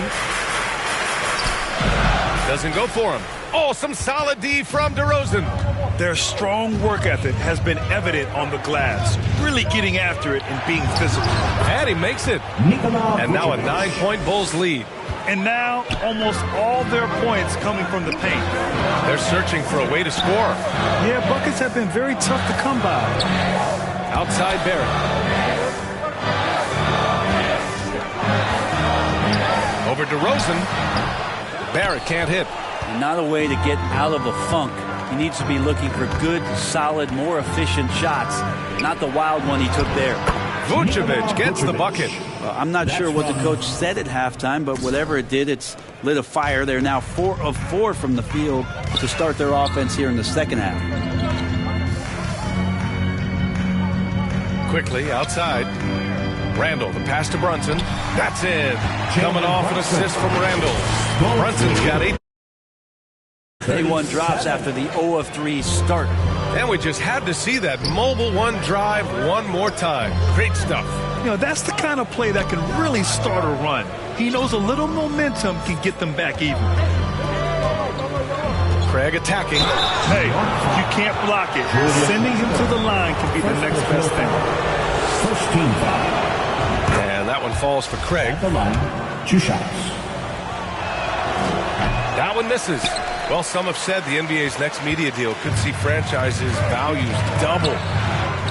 Doesn't go for him. Oh, some solid D from DeRozan. Their strong work ethic has been evident on the glass, really getting after it and being physical. And he makes it. And now a 9-point Bulls lead. And now almost all their points coming from the paint. They're searching for a way to score. Yeah, buckets have been very tough to come by. Outside Barrett. Over DeRozan. Barrett can't hit. And not a way to get out of a funk. He needs to be looking for good, solid, more efficient shots. Not the wild one he took there. Vucevic gets the bucket. I'm not sure what the coach said at halftime, but whatever it did, it's lit a fire. They're now 4 of 4 from the field to start their offense here in the second half. Quickly outside. Randall, the pass to Brunson. That's in. Coming off an assist from Randall. Brunson's got 8. 31 drops after the 0 of 3 start. And we just had to see that mobile one drive one more time. Great stuff. You know, that's the kind of play that can really start a run. He knows a little momentum can get them back even. Craig attacking. Hey, you can't block it. Sending him to the line can be the next best thing. First team foul. And that one falls for Craig. At the line, 2 shots. That one misses. Well, some have said the NBA's next media deal could see franchises' values double.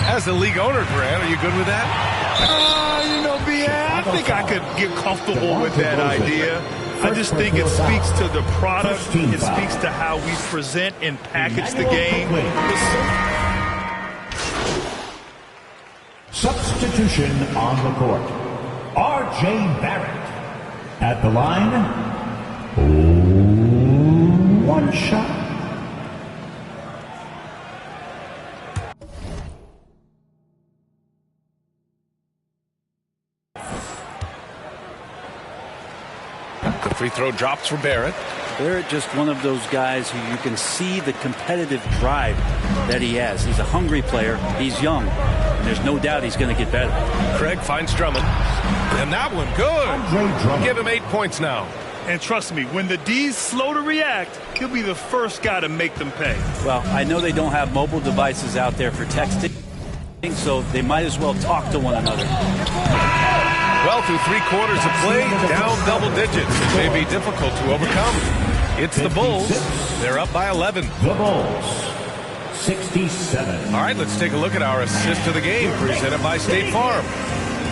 As a league owner, Grant, are you good with that? You know, B.A., I think I could get comfortable with that idea. I just think it speaks to the product. It speaks to how we present and package the game. Substitution on the court. R.J. Barrett. At the line, 1 shot. The free throw drops for Barrett. Barrett just one of those guys who you can see the competitive drive that he has. He's a hungry player. He's young. And there's no doubt he's going to get better. Craig finds Drummond. And that one, good. Give him 8 points now. And trust me, when the D's slow to react, he'll be the first guy to make them pay. Well, I know they don't have mobile devices out there for texting, so they might as well talk to one another. Well, through 3 quarters of play, down double digits. It may be difficult to overcome. It's the Bulls. They're up by 11. The Bulls, 67. All right, let's take a look at our assist of the game presented by State Farm.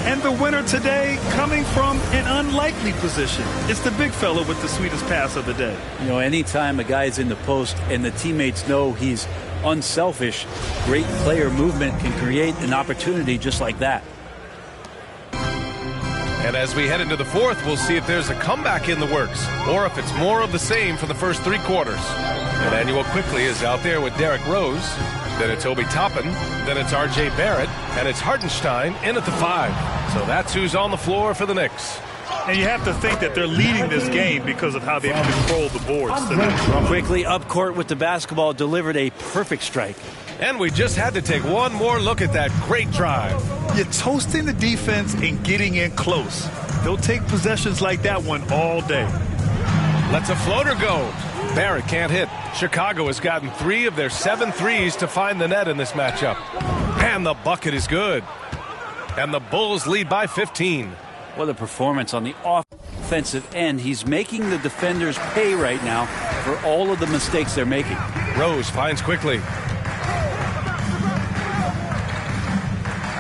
And the winner today coming from an unlikely position. It's the big fella with the sweetest pass of the day. You know, anytime a guy's in the post and the teammates know he's unselfish, great player movement can create an opportunity just like that. And as we head into the fourth, we'll see if there's a comeback in the works or if it's more of the same for the first 3 quarters. Emmanuel quickly is out there with Derrick Rose. Then it's Obi Toppin. Then it's R.J. Barrett. And it's Hartenstein in at the 5. So that's who's on the floor for the Knicks. And you have to think that they're leading this game because of how they've controlled the boards today. Quickly up court with the basketball, delivered a perfect strike. And we just had to take one more look at that great drive. You're toasting the defense and getting in close. They'll take possessions like that one all day. Lets a floater go. Barrett can't hit. Chicago has gotten 3 of their 7 threes to find the net in this matchup. And the bucket is good. And the Bulls lead by 15. What a performance on the offensive end. He's making the defenders pay right now for all of the mistakes they're making. Rose finds quickly.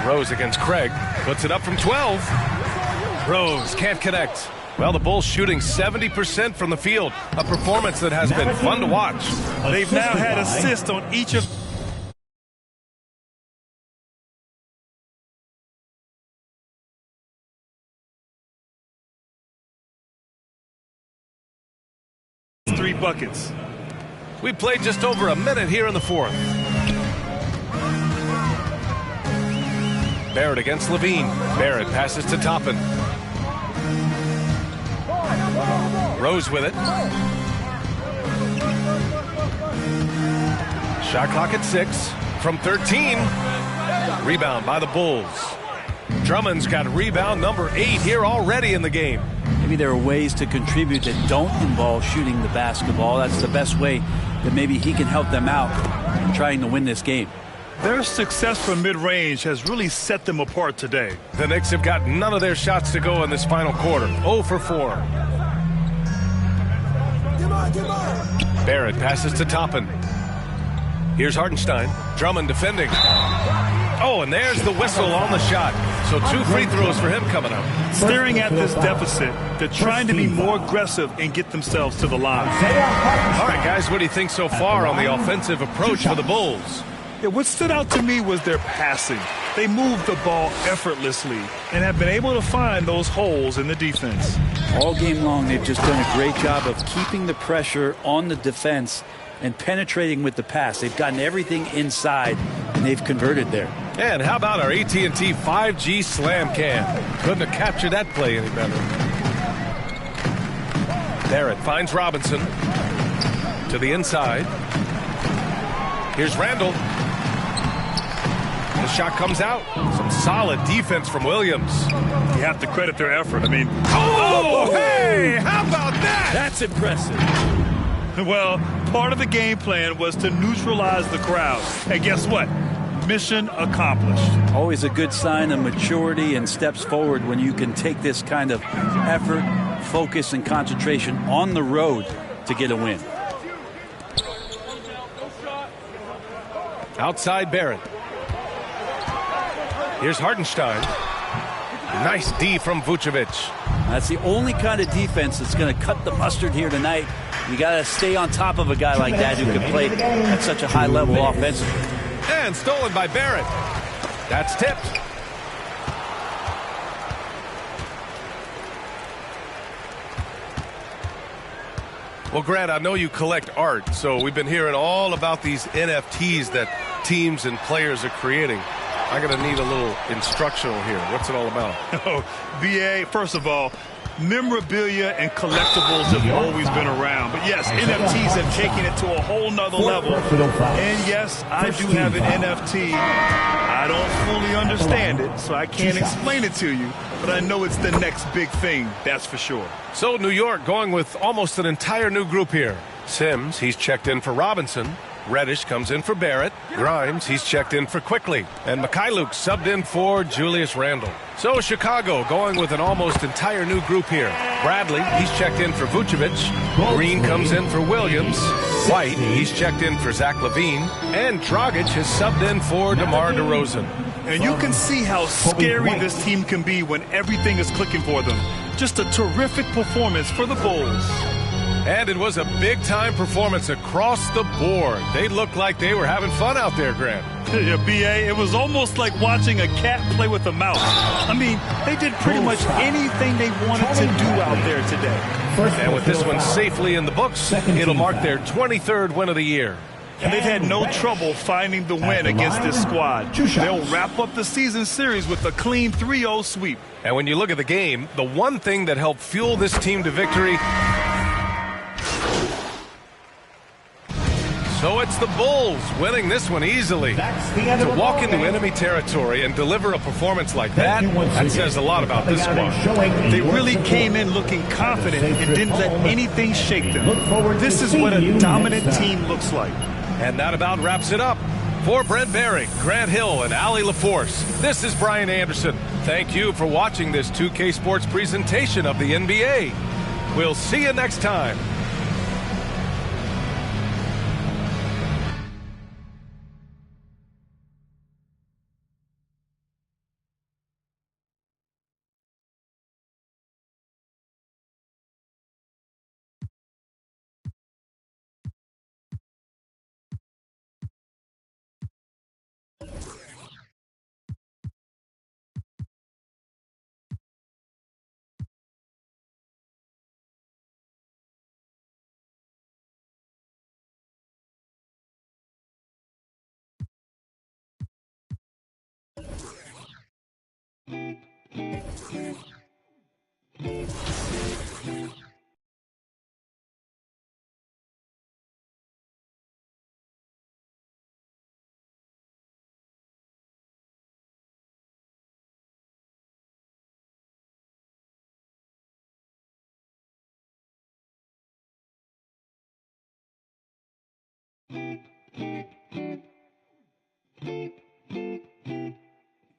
Rose against Craig. Puts it up from 12. Rose can't connect. Well, the Bulls shooting 70% from the field. A performance that has been fun to watch. They've now had assists on each of... three buckets. We played just over a minute here in the fourth. Barrett against Levine. Barrett passes to Toppin. Rose with it. Shot clock at 6 from 13. Rebound by the Bulls. Drummond's got rebound number 8 here already in the game. Maybe there are ways to contribute that don't involve shooting the basketball. That's the best way that maybe he can help them out in trying to win this game. Their success from mid-range has really set them apart today. The Knicks have got none of their shots to go in this final quarter. 0 for 4. Barrett passes to Toppin. Here's Hartenstein. Drummond defending. Oh, and there's the whistle on the shot. So 2 free throws for him coming up. Staring at this deficit, they're trying to be more aggressive and get themselves to the line. All right, guys, what do you think so far on the offensive approach for the Bulls? Yeah, what stood out to me was their passing. They moved the ball effortlessly and have been able to find those holes in the defense. All game long, they've just done a great job of keeping the pressure on the defense and penetrating with the pass. They've gotten everything inside, and they've converted there. And how about our AT&T 5G Slam Cam? Couldn't have captured that play any better. Barrett finds Robinson to the inside. Here's Randall. The shot comes out. Some solid defense from Williams. You have to credit their effort. I mean, oh, hey, how about that? That's impressive. Well, part of the game plan was to neutralize the crowd. And guess what? Mission accomplished. Always a good sign of maturity and steps forward when you can take this kind of effort, focus, and concentration on the road to get a win. Outside Barrett. Here's Hartenstein. Nice D from Vucevic. That's the only kind of defense that's going to cut the mustard here tonight. You got to stay on top of a guy like that who can play at such a high level offensively. And stolen by Barrett. That's tipped. Well, Grant, I know you collect art, so we've been hearing all about these NFTs that teams and players are creating. I'm going to need a little instructional here. What's it all about? Oh, BA, first of all, Memorabilia and collectibles have always been around. But yes, NFTs have taken it to a whole nother level. And yes, I do have an NFT. I don't fully understand it, so I can't explain it to you. But I know it's the next big thing, that's for sure. So New York going with almost an entire new group here. Sims, he's checked in for Robinson. Reddish comes in for Barrett. Grimes, he's checked in for Quickly. And Mikhailuk subbed in for Julius Randle. So Chicago going with an almost entire new group here. Bradley, he's checked in for Vucevic. Green comes in for Williams. White, he's checked in for Zach LaVine. And Dragic has subbed in for DeMar DeRozan. And you can see how scary this team can be when everything is clicking for them. Just a terrific performance for the Bulls. And it was a big-time performance across the board. They looked like they were having fun out there, Grant. Yeah, B.A., it was almost like watching a cat play with a mouse. I mean, they did pretty much anything they wanted to do out there today. And with this one safely in the books, it'll mark their 23rd win of the year. And they've had no trouble finding the win against this squad. They'll wrap up the season series with a clean 3-0 sweep. And when you look at the game, the one thing that helped fuel this team to victory... So it's the Bulls winning this one easily. To walk into enemy territory and deliver a performance like that, that says a lot about this squad. They really came in looking confident and didn't let anything shake them. This is what a dominant team looks like. And that about wraps it up. For Brent Behring, Grant Hill, and Allie LaForce, this is Brian Anderson. Thank you for watching this 2K Sports presentation of the NBA. We'll see you next time.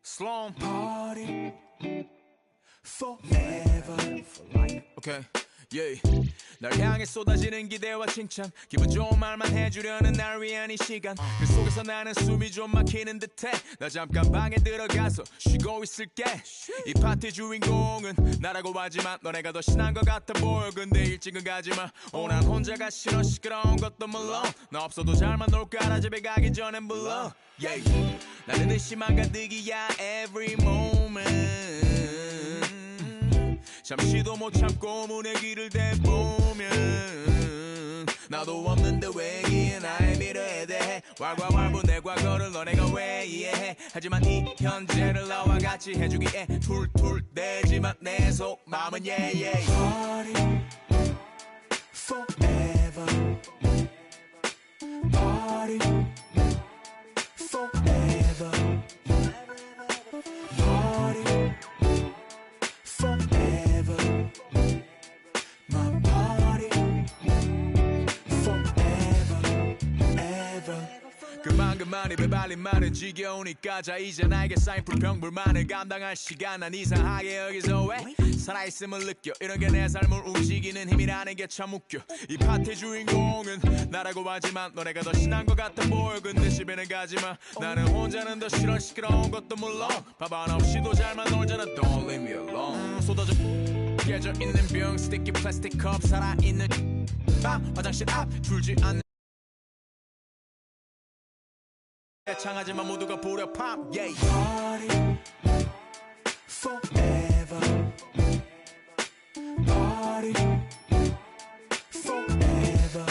Sloan party forever for life. Okay. Yeah. 날 향해 쏟아지는 기대와 칭찬 기분 좋은 말만 해주려는 날 위한 이 시간 그 속에서 나는 숨이 좀 막히는 듯해 나 잠깐 방에 들어가서 쉬고 있을게 이 파티 주인공은 나라고 하지만 너네가 더 신난 것 같아 보여 근데 일찍은 가지마 난 혼자가 싫어 시끄러운 것도 물론 나 없어도 잘만 놀 거라 집에 가기 전엔 불러 yeah. 나는 의심만 가득이야 every moment 잠시도 못 참고 문의 길을 대보면 나도 없는데 왜 이해 나의 미래에 대해 왈가왈부 내 과거를 너네가 왜 이해해 하지만 이 현재를 나와 같이 해주기에 툴툴대지만 내 속마음은 yeah. Party forever Party forever Party forever My party forever ever 그만 입에 발린 말은 지겨우니까 자 이제 나에게 쌓인 불평불만을 감당할 시간 난 이상하게 여기서 왜 살아있음을 느껴 이런 게 내 삶을 움직이는 힘이라는 게 참 웃겨 이 파티 주인공은 나라고 하지만 너네가 더 신난 것 같아 보여 근데 집에는 가지마 나는 혼자는 더 싫어 시끄러운 것도 물론 밥 하나 없이도 잘만 놀잖아 Don't leave me alone 쏟아져 깨져 있는 병 스티키 플라스틱 컵 살아있는 밤 화장실 앞 줄지 않는 창하지만 모두가 부려 pop yeah Party forever Party forever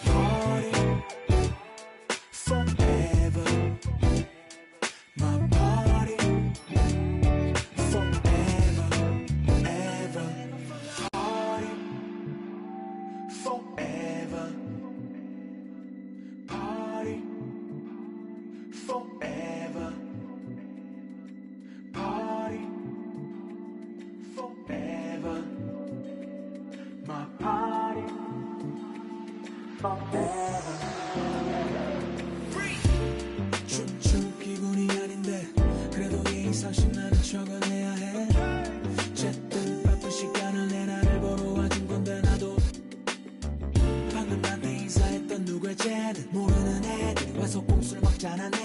Party forever My party forever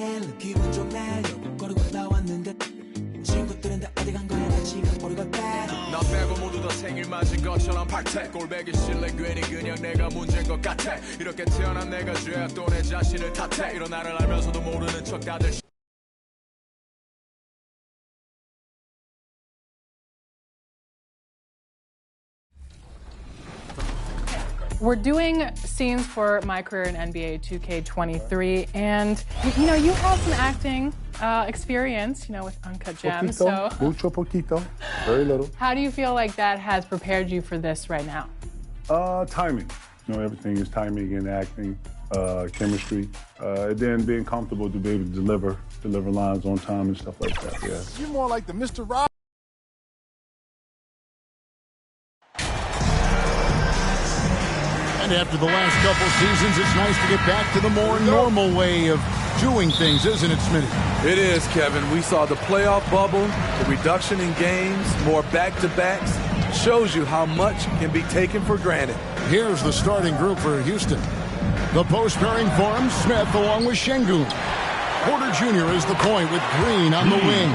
매일 기분 좋네 거리고 나왔는데 친구들은 다 어디 간 거야 같이 버리고 때 나 빼고 모두 다 생일 맞은 것처럼 박태 꼴배기 싫래 괜히 그냥 내가 문제인 것 같아 이렇게 태어난 내가 죄야 또 내 자신을 탓해 이런 나를 알면서도 모르는 척 다들 We're doing scenes for my career in NBA 2K23, and you know, you have some acting experience, you know, with Uncut Gems. Poquito, So, mucho poquito, very little. how do you feel like that has prepared you for this right now? Timing. You know, everything is timing and acting, chemistry, and then being comfortable to be able to deliver lines on time and stuff like that. Yeah. You're more like the Mr. Rob. And after the last couple seasons, it's nice to get back to the more normal way of doing things, isn't it, Smitty? It is, Kevin. We saw the playoff bubble, the reduction in games, more back-to-backs. Shows you how much can be taken for granted. Here's the starting group for Houston. The post pairing forms Smith along with Şengün. Porter Jr. is the point with Green on the wing.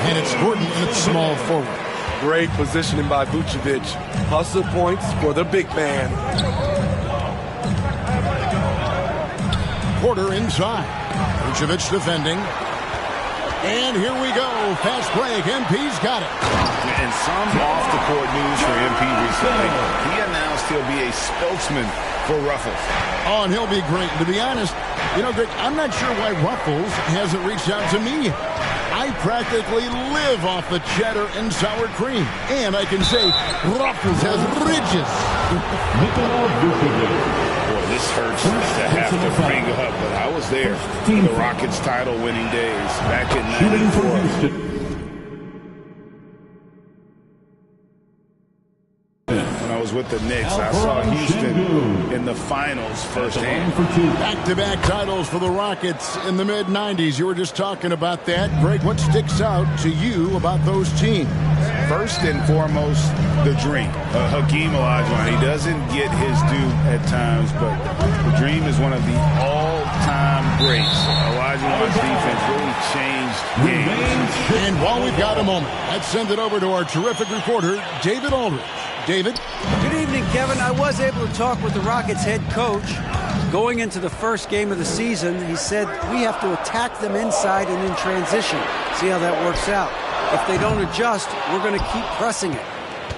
And it's Gordon in its small forward. Great positioning by Vucevic. Hustle points for the big man. Porter inside. Vucevic defending. And here we go. Fast break. MP's got it. And some off-the-court news for MP recently. He announced he'll be a spokesman for Ruffles. Oh, and he'll be great. To be honest, you know, Greg, I'm not sure why Ruffles hasn't reached out to me. I practically live off the cheddar and sour cream. And I can say Ruffles has ridges. Boy, this hurts to have to bring up, but I was there in the Rockets title-winning days back in '94. When I was with the Knicks, I saw Houston in the finals firsthand. Back-to-back titles for the Rockets in the mid-'90s. You were just talking about that. Greg, what sticks out to you about those teams? First and foremost, the dream. Hakeem Olajuwon, he doesn't get his due at times, but the dream is one of the all-time greats. Olajuwon's defense really changed games. And while we've got a moment, let's send it over to our terrific reporter, David Aldridge. David? Good evening, Kevin. I was able to talk with the Rockets head coach. Going into the first game of the season, he said we have to attack them inside and in transition. See how that works out. If they don't adjust, we're going to keep pressing it.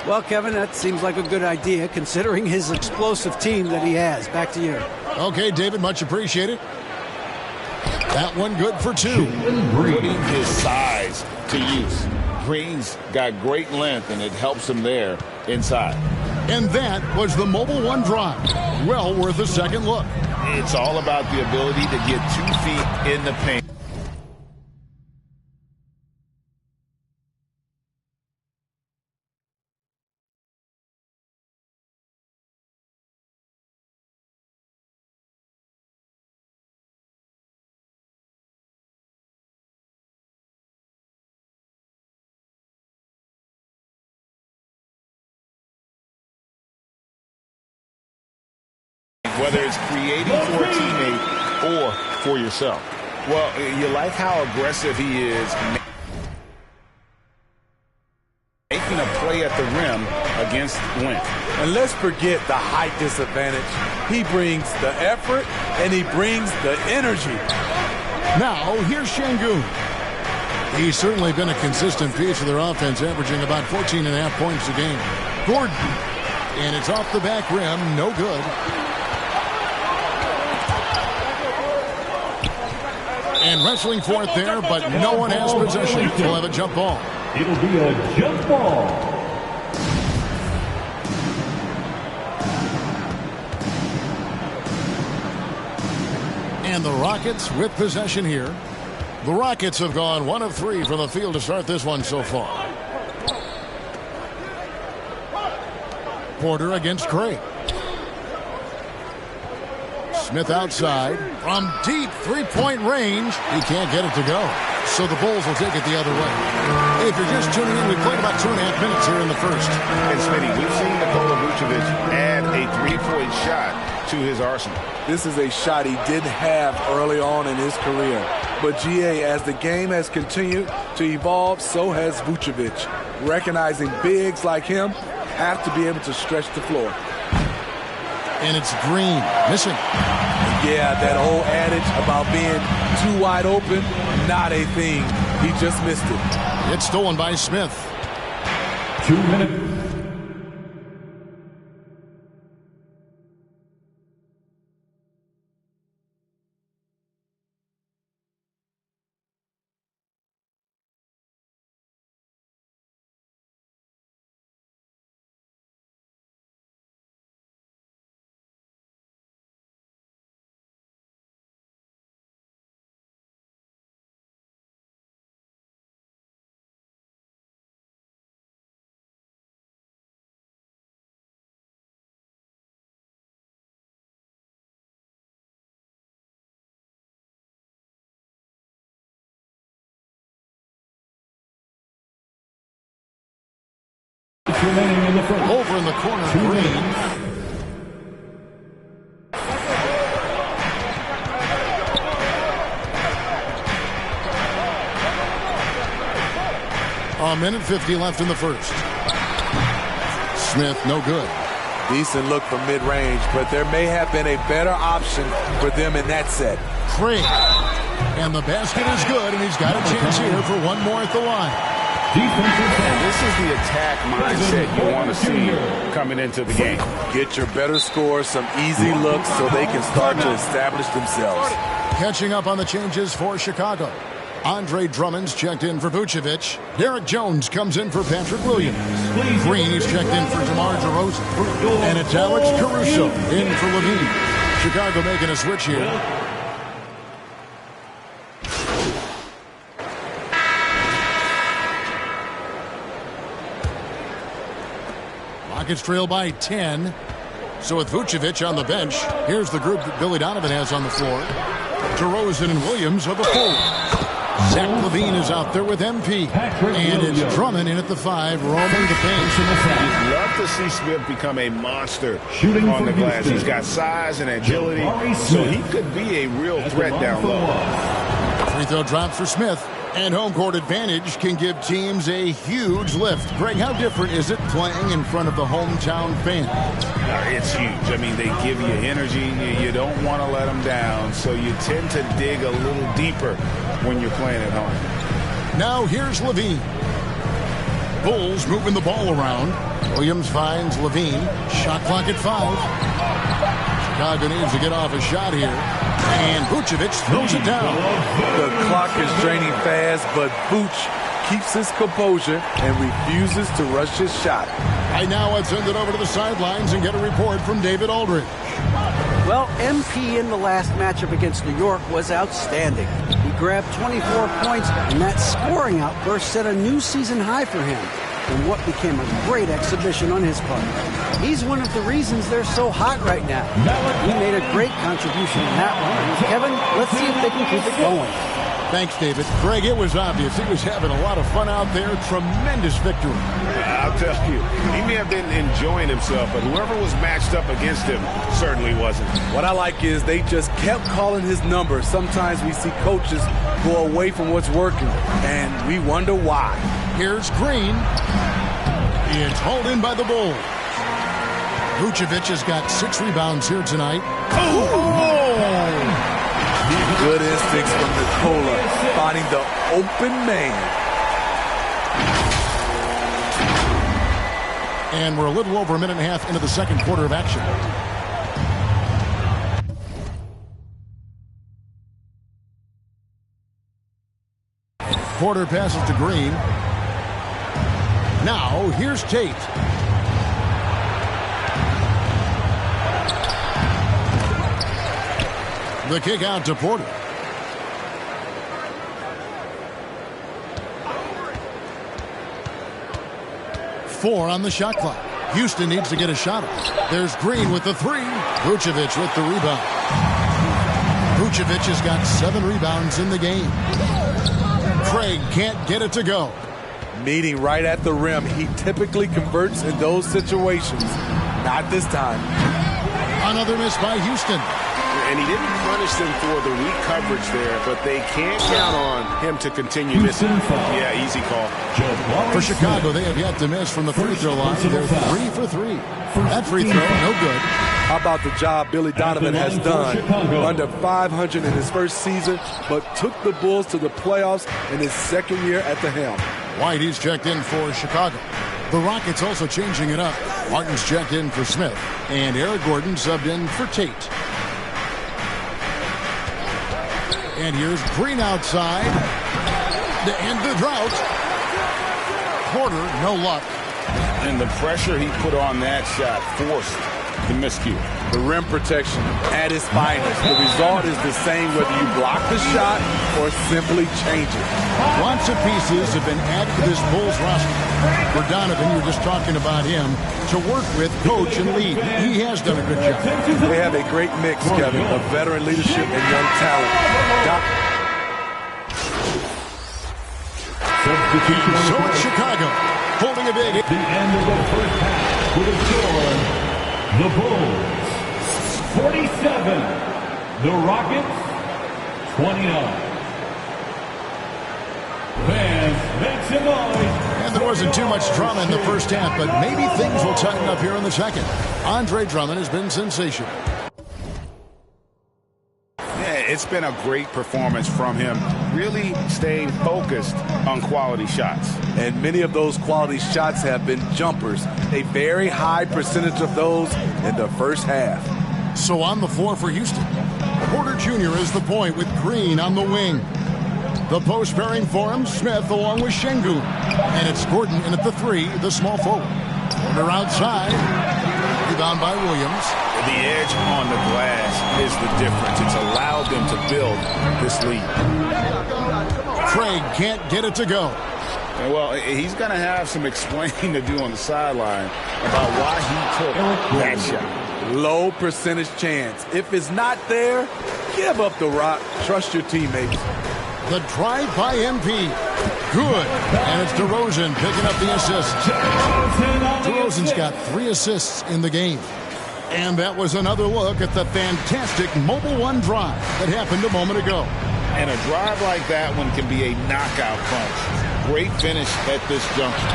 Well, Kevin, that seems like a good idea considering his explosive team that he has. Back to you. Okay, David, much appreciated. That one good for two. Putting his size to use. Green's got great length, and it helps him there inside. And that was the Mobile One drive. Well worth a second look. It's all about the ability to get 2 feet in the paint. Whether it's creating for a teammate or for yourself. Well, you like how aggressive he is making a play at the rim against length. And let's forget the height disadvantage. He brings the effort and he brings the energy. Now, here's Şengün. He's certainly been a consistent piece of their offense, averaging about 14.5 points a game. Gordon, and it's off the back rim, no good. And wrestling for it there, but no one has possession. We'll have a jump ball. It'll be a jump ball. And the Rockets with possession here. The Rockets have gone 1 of 3 from the field to start this one so far. Porter against Craig. Smith outside from deep three-point range. He can't get it to go. So the Bulls will take it the other way. If you're just tuning in, we played about 2.5 minutes here in the first. And Smitty, we've seen Nikola Vucevic add a three-point shot to his arsenal. This is a shot he didn't have early on in his career. But GA, as the game has continued to evolve, so has Vucevic. Recognizing bigs like him have to be able to stretch the floor. And it's Green, missing. Yeah, that old adage about being too wide open, not a thing. He just missed it. It's stolen by Smith. 2 minutes. Remaining in the first. Over in the corner, Green. A minute 50 left in the first. Smith, no good. Decent look from mid-range, but there may have been a better option for them in that set. Craig. And the basket is good, and he's got a chance here for one more at the line. And this is the attack mindset you want to see coming into the game. Get your better scores, some easy looks so they can start to establish themselves. Catching up on the changes for Chicago. Andre Drummond's checked in for Vucevic. Derek Jones comes in for Patrick Williams. Green is checked in for DeMar DeRozan. And it's Alex Caruso in for Levine. Chicago making a switch here. Rockets trail by 10. So with Vucevic on the bench, here's the group that Billy Donovan has on the floor. DeRozan and Williams are the forwards. Zach LaVine is out there with MP. And it's Drummond in at the 5, roaming the paint. You'd love to see Smith become a monster on the glass. He's got size and agility, so he could be a real threat down low. Free throw drops for Smith. And home court advantage can give teams a huge lift. Greg, how different is it playing in front of the hometown fans? It's huge. I mean, they give you energy. You don't want to let them down, so you tend to dig a little deeper when you're playing at home. Now here's Levine. Bulls moving the ball around. Williams finds Levine. Shot clock at 5. Chicago needs to get off a shot here. And Vucevic throws it down. The clock is draining fast, but Vuce keeps his composure and refuses to rush his shot. Right now, let's send it over to the sidelines and get a report from David Aldridge. Well, MP in the last matchup against New York was outstanding. He grabbed 24 points, and that scoring outburst set a new season high for him in what became a great exhibition on his part. He's one of the reasons they're so hot right now. He made a great contribution in that one. And Kevin, let's see if they can keep it going. Thanks, David. Greg, it was obvious he was having a lot of fun out there. Tremendous victory. I'll tell you, he may have been enjoying himself, but whoever was matched up against him certainly wasn't. What I like is they just kept calling his number. Sometimes we see coaches go away from what's working, and we wonder why. Here's Green. It's hauled in by the Bulls. Vucevic has got 6 rebounds here tonight. Good instincts from Nikola, finding the open man. And we're a little over a minute and a half into the second quarter of action. Porter passes to Green. Now, here's Tate. The kick out to Porter. Four on the shot clock. Houston needs to get a shot off. There's Green with the 3. Vucevic with the rebound. Vucevic has got 7 rebounds in the game. Craig can't get it to go. Meeting right at the rim. He typically converts in those situations. Not this time. Another miss by Houston. And he didn't punish them for the weak coverage there, but they can't count on him to continue missing. Yeah, easy call. For Chicago, they have yet to miss from the free throw line. They're 3 for 3. That free throw, no good. How about the job Billy Donovan has done? Under 500 in his first season, but took the Bulls to the playoffs in his second year at the helm. White, he's checked in for Chicago. The Rockets also changing it up. Martin's checked in for Smith, and Eric Gordon subbed in for Tate. And here's Green outside to end the drought. Porter, no luck. And the pressure he put on that shot forced the miscue. The rim protection at its finest. The result is the same whether you block the shot or simply change it. Lots of pieces have been added to this Bulls roster. For Donovan, you're just talking about him to work with, coach, and lead. He has done a good job. They have a great mix, Kevin, of veteran leadership and young talent. So it's Chicago holding a big. At the end of the first half with a score, the Bulls 47, the Rockets 29. Fans, make some noise. And there wasn't too much drama in the first half, but maybe things will tighten up here in the second. Andre Drummond has been sensational. It's been a great performance from him, really staying focused on quality shots. And many of those quality shots have been jumpers. A very high percentage of those in the first half. So on the floor for Houston, Porter Jr. is the point with Green on the wing. The post pairing for him, Smith along with Şengün. And it's Gordon in at the 3, the small forward. Porter outside, rebound by Williams. The edge on the glass is the difference. It's allowed them to build this lead. Craig can't get it to go. Well, he's going to have some explaining to do on the sideline about why he took that shot. Low percentage chance. If it's not there, give up the rock. Trust your teammates. The drive by MP. Good. And it's DeRozan picking up the assist. DeRozan's got 3 assists in the game. And that was another look at the fantastic Mobile One drive that happened a moment ago. And a drive like that one can be a knockout punch. Great finish at this junction.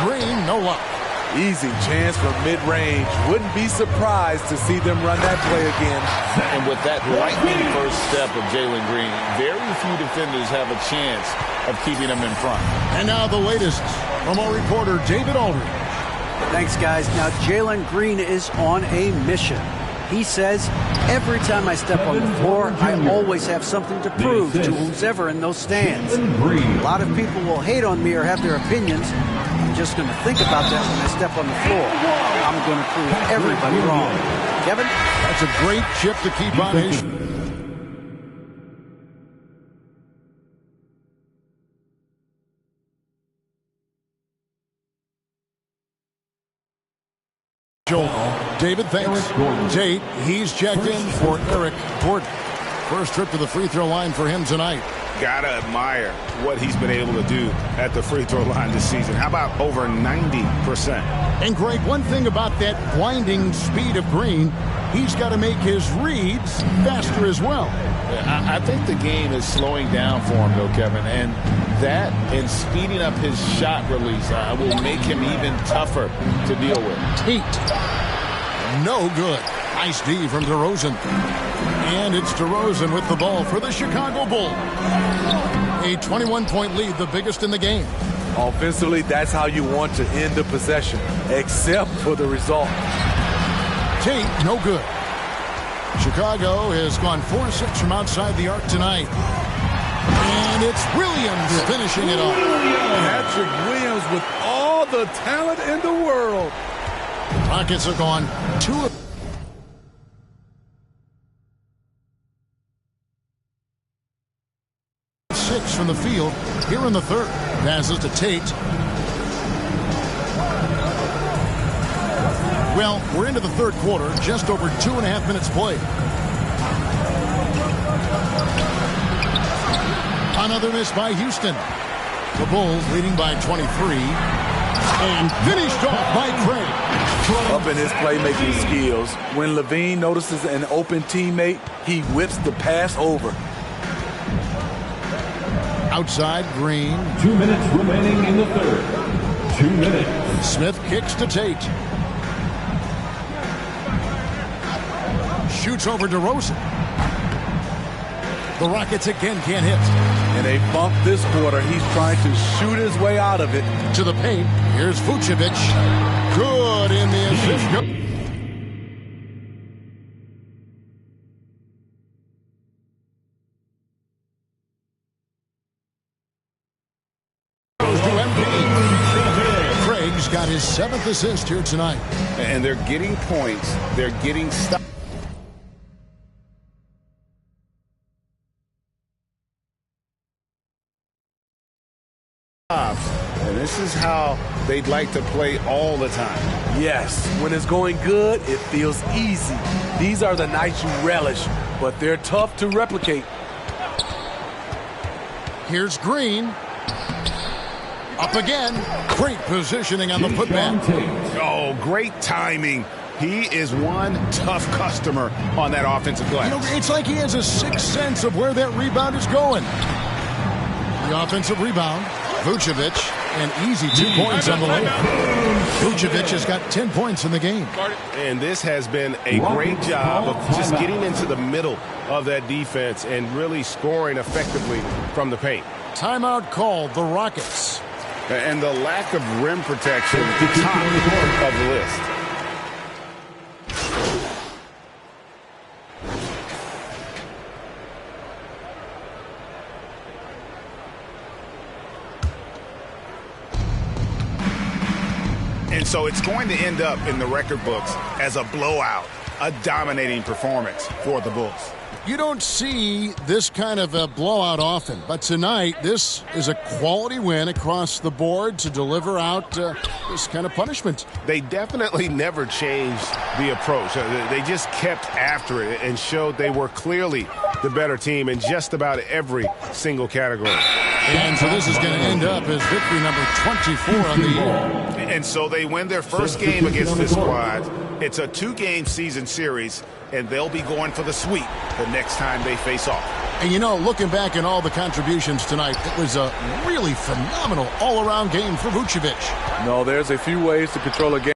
Green, no luck. Easy chance for mid-range. Wouldn't be surprised to see them run that play again. And with that lightning first step of Jalen Green, very few defenders have a chance of keeping him in front. And now the latest from our reporter, David Aldridge. Thanks, guys. Now, Jalen Green is on a mission. He says, every time I step on the floor, I always have something to prove to who's ever in those stands. A lot of people will hate on me or have their opinions. I'm just going to think about that when I step on the floor. I'm going to prove everybody wrong. Kevin? That's a great chip to keep on his. David, thanks. Tate, he's checked in for Eric Gordon. First trip to the free throw line for him tonight. Gotta admire what he's been able to do at the free throw line this season. How about over 90%? And Greg, one thing about that blinding speed of Green, he's got to make his reads faster as well. I think the game is slowing down for him, though, Kevin. And that and speeding up his shot release will make him even tougher to deal with. Tate. No good. Nice D from DeRozan. And it's DeRozan with the ball for the Chicago Bulls. A 21-point lead, the biggest in the game. Offensively, that's how you want to end the possession, except for the result. Tate, no good. Chicago has gone 4-6 from outside the arc tonight. And it's Williams finishing it off. Patrick Williams with all the talent in the world. Rockets are gone 2 of 6 from the field here in the third. Passes to Tate. Well, we're into the third quarter, just over 2.5 minutes played. Another miss by Houston. The Bulls leading by 23. And finished off by Craig. up in his playmaking skills. When Levine notices an open teammate, he whips the pass over. Outside, Green. 2 minutes remaining in the third. 2 minutes. Smith kicks to Tate. Shoots over DeRozan. The Rockets again can't hit. And they bump this quarter. He's trying to shoot his way out of it. To the paint. Here's Vucevic. Good in the assist. Craig's got his 7th assist here tonight. And they're getting points. They're getting stops. And this is how they'd like to play all the time. Yes, when it's going good, it feels easy. These are the nights you relish, but they're tough to replicate. Here's Green. Up again. Great positioning on the putback. Oh, great timing. He is one tough customer on that offensive glass. You know, it's like he has a sixth sense of where that rebound is going. The offensive rebound. Vucevic, and easy 2 points on the layup. Vucevic has got 10 points in the game. And this has been a great job of just getting into the middle of that defense and really scoring effectively from the paint. Timeout called, the Rockets. And the lack of rim protection, top of the list. And so it's going to end up in the record books as a blowout, a dominating performance for the Bulls. You don't see this kind of a blowout often, but tonight this is a quality win across the board to deliver out this kind of punishment. They definitely never changed the approach. They just kept after it and showed they were clearly the better team in just about every single category. And so this is going to end up as victory number 24 on the year. And so they win their first game against this squad. It's a 2-game season series, and they'll be going for the sweep the next time they face off. And you know, looking back at all the contributions tonight, it was a really phenomenal all-around game for Vucevic. No, there's a few ways to control a game.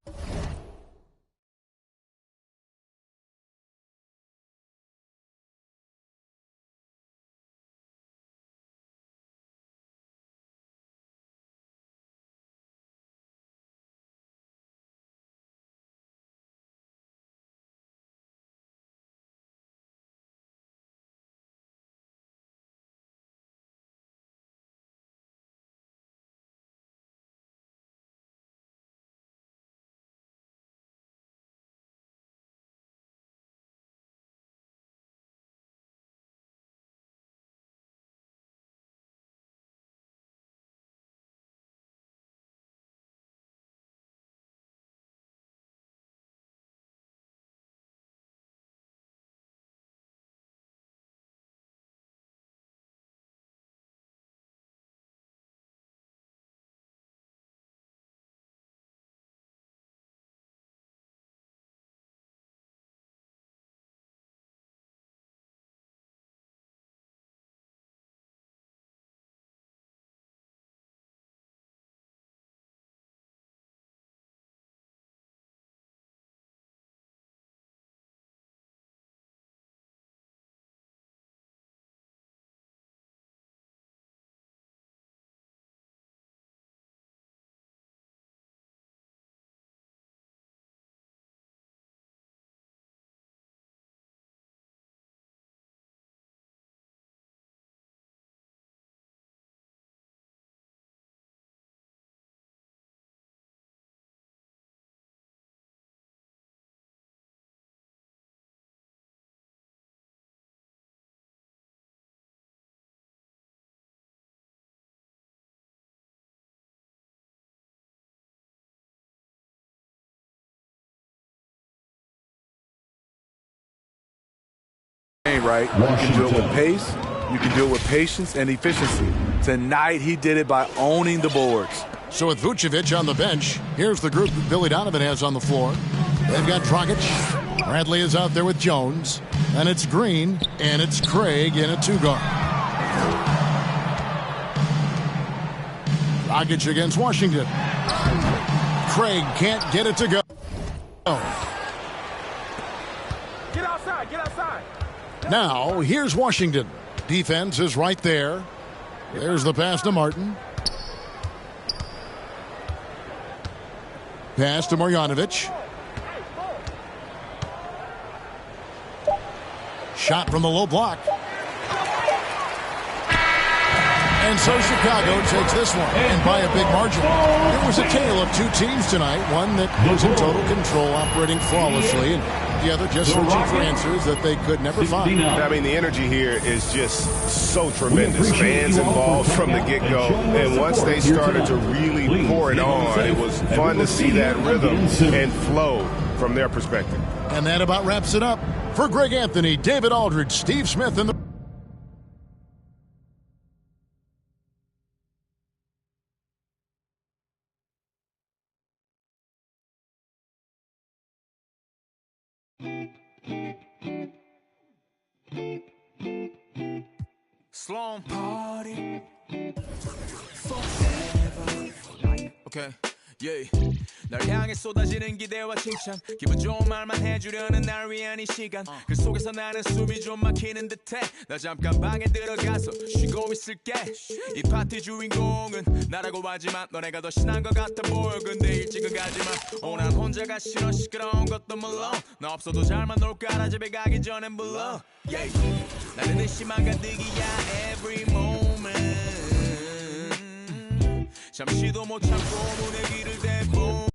Right, you can do it with pace, you can do it with patience and efficiency. Tonight he did it by owning the boards. So with Vucevic on the bench, here's the group that Billy Donovan has on the floor. They've got Dragic. Bradley is out there with Jones. And it's Green. And it's Craig in a two-guard. Dragic against Washington. Craig can't get it to go. Get outside, get outside. Now, here's Washington. Defense is right there. There's the pass to Martin. Pass to Marjanovic. Shot from the low block. And so Chicago takes this one, and by a big margin. It was a tale of two teams tonight, one that was in total control, operating flawlessly, and the other just searching for answers that they could never find. I mean, the energy here is just so tremendous. Fans involved from the get-go, and once they started to really pour it on, it was fun to see that rhythm and flow from their perspective. And that about wraps it up. For Greg Anthony, David Aldridge, Steve Smith, and the Sloan party forever. Okay, yeah. 날 향해 쏟아지는 기대와 칭찬 기분 좋은 말만 해주려는 날 위한 이 시간 그 속에서 나는 숨이 좀 막히는 듯해 나 잠깐 방에 들어가서 쉬고 있을게 이 파티 주인공은 나라고 하지만 너네가 더 신난 것 같아 보여 근데 일찍은 가지마 난 혼자가 싫어 시끄러운 것도 물론 너 없어도 잘만 놀 거라 집에 가기 전엔 불러 yeah. 나는 의심만 가득이야 every moment 잠시도 못 참고 문의 길을 대보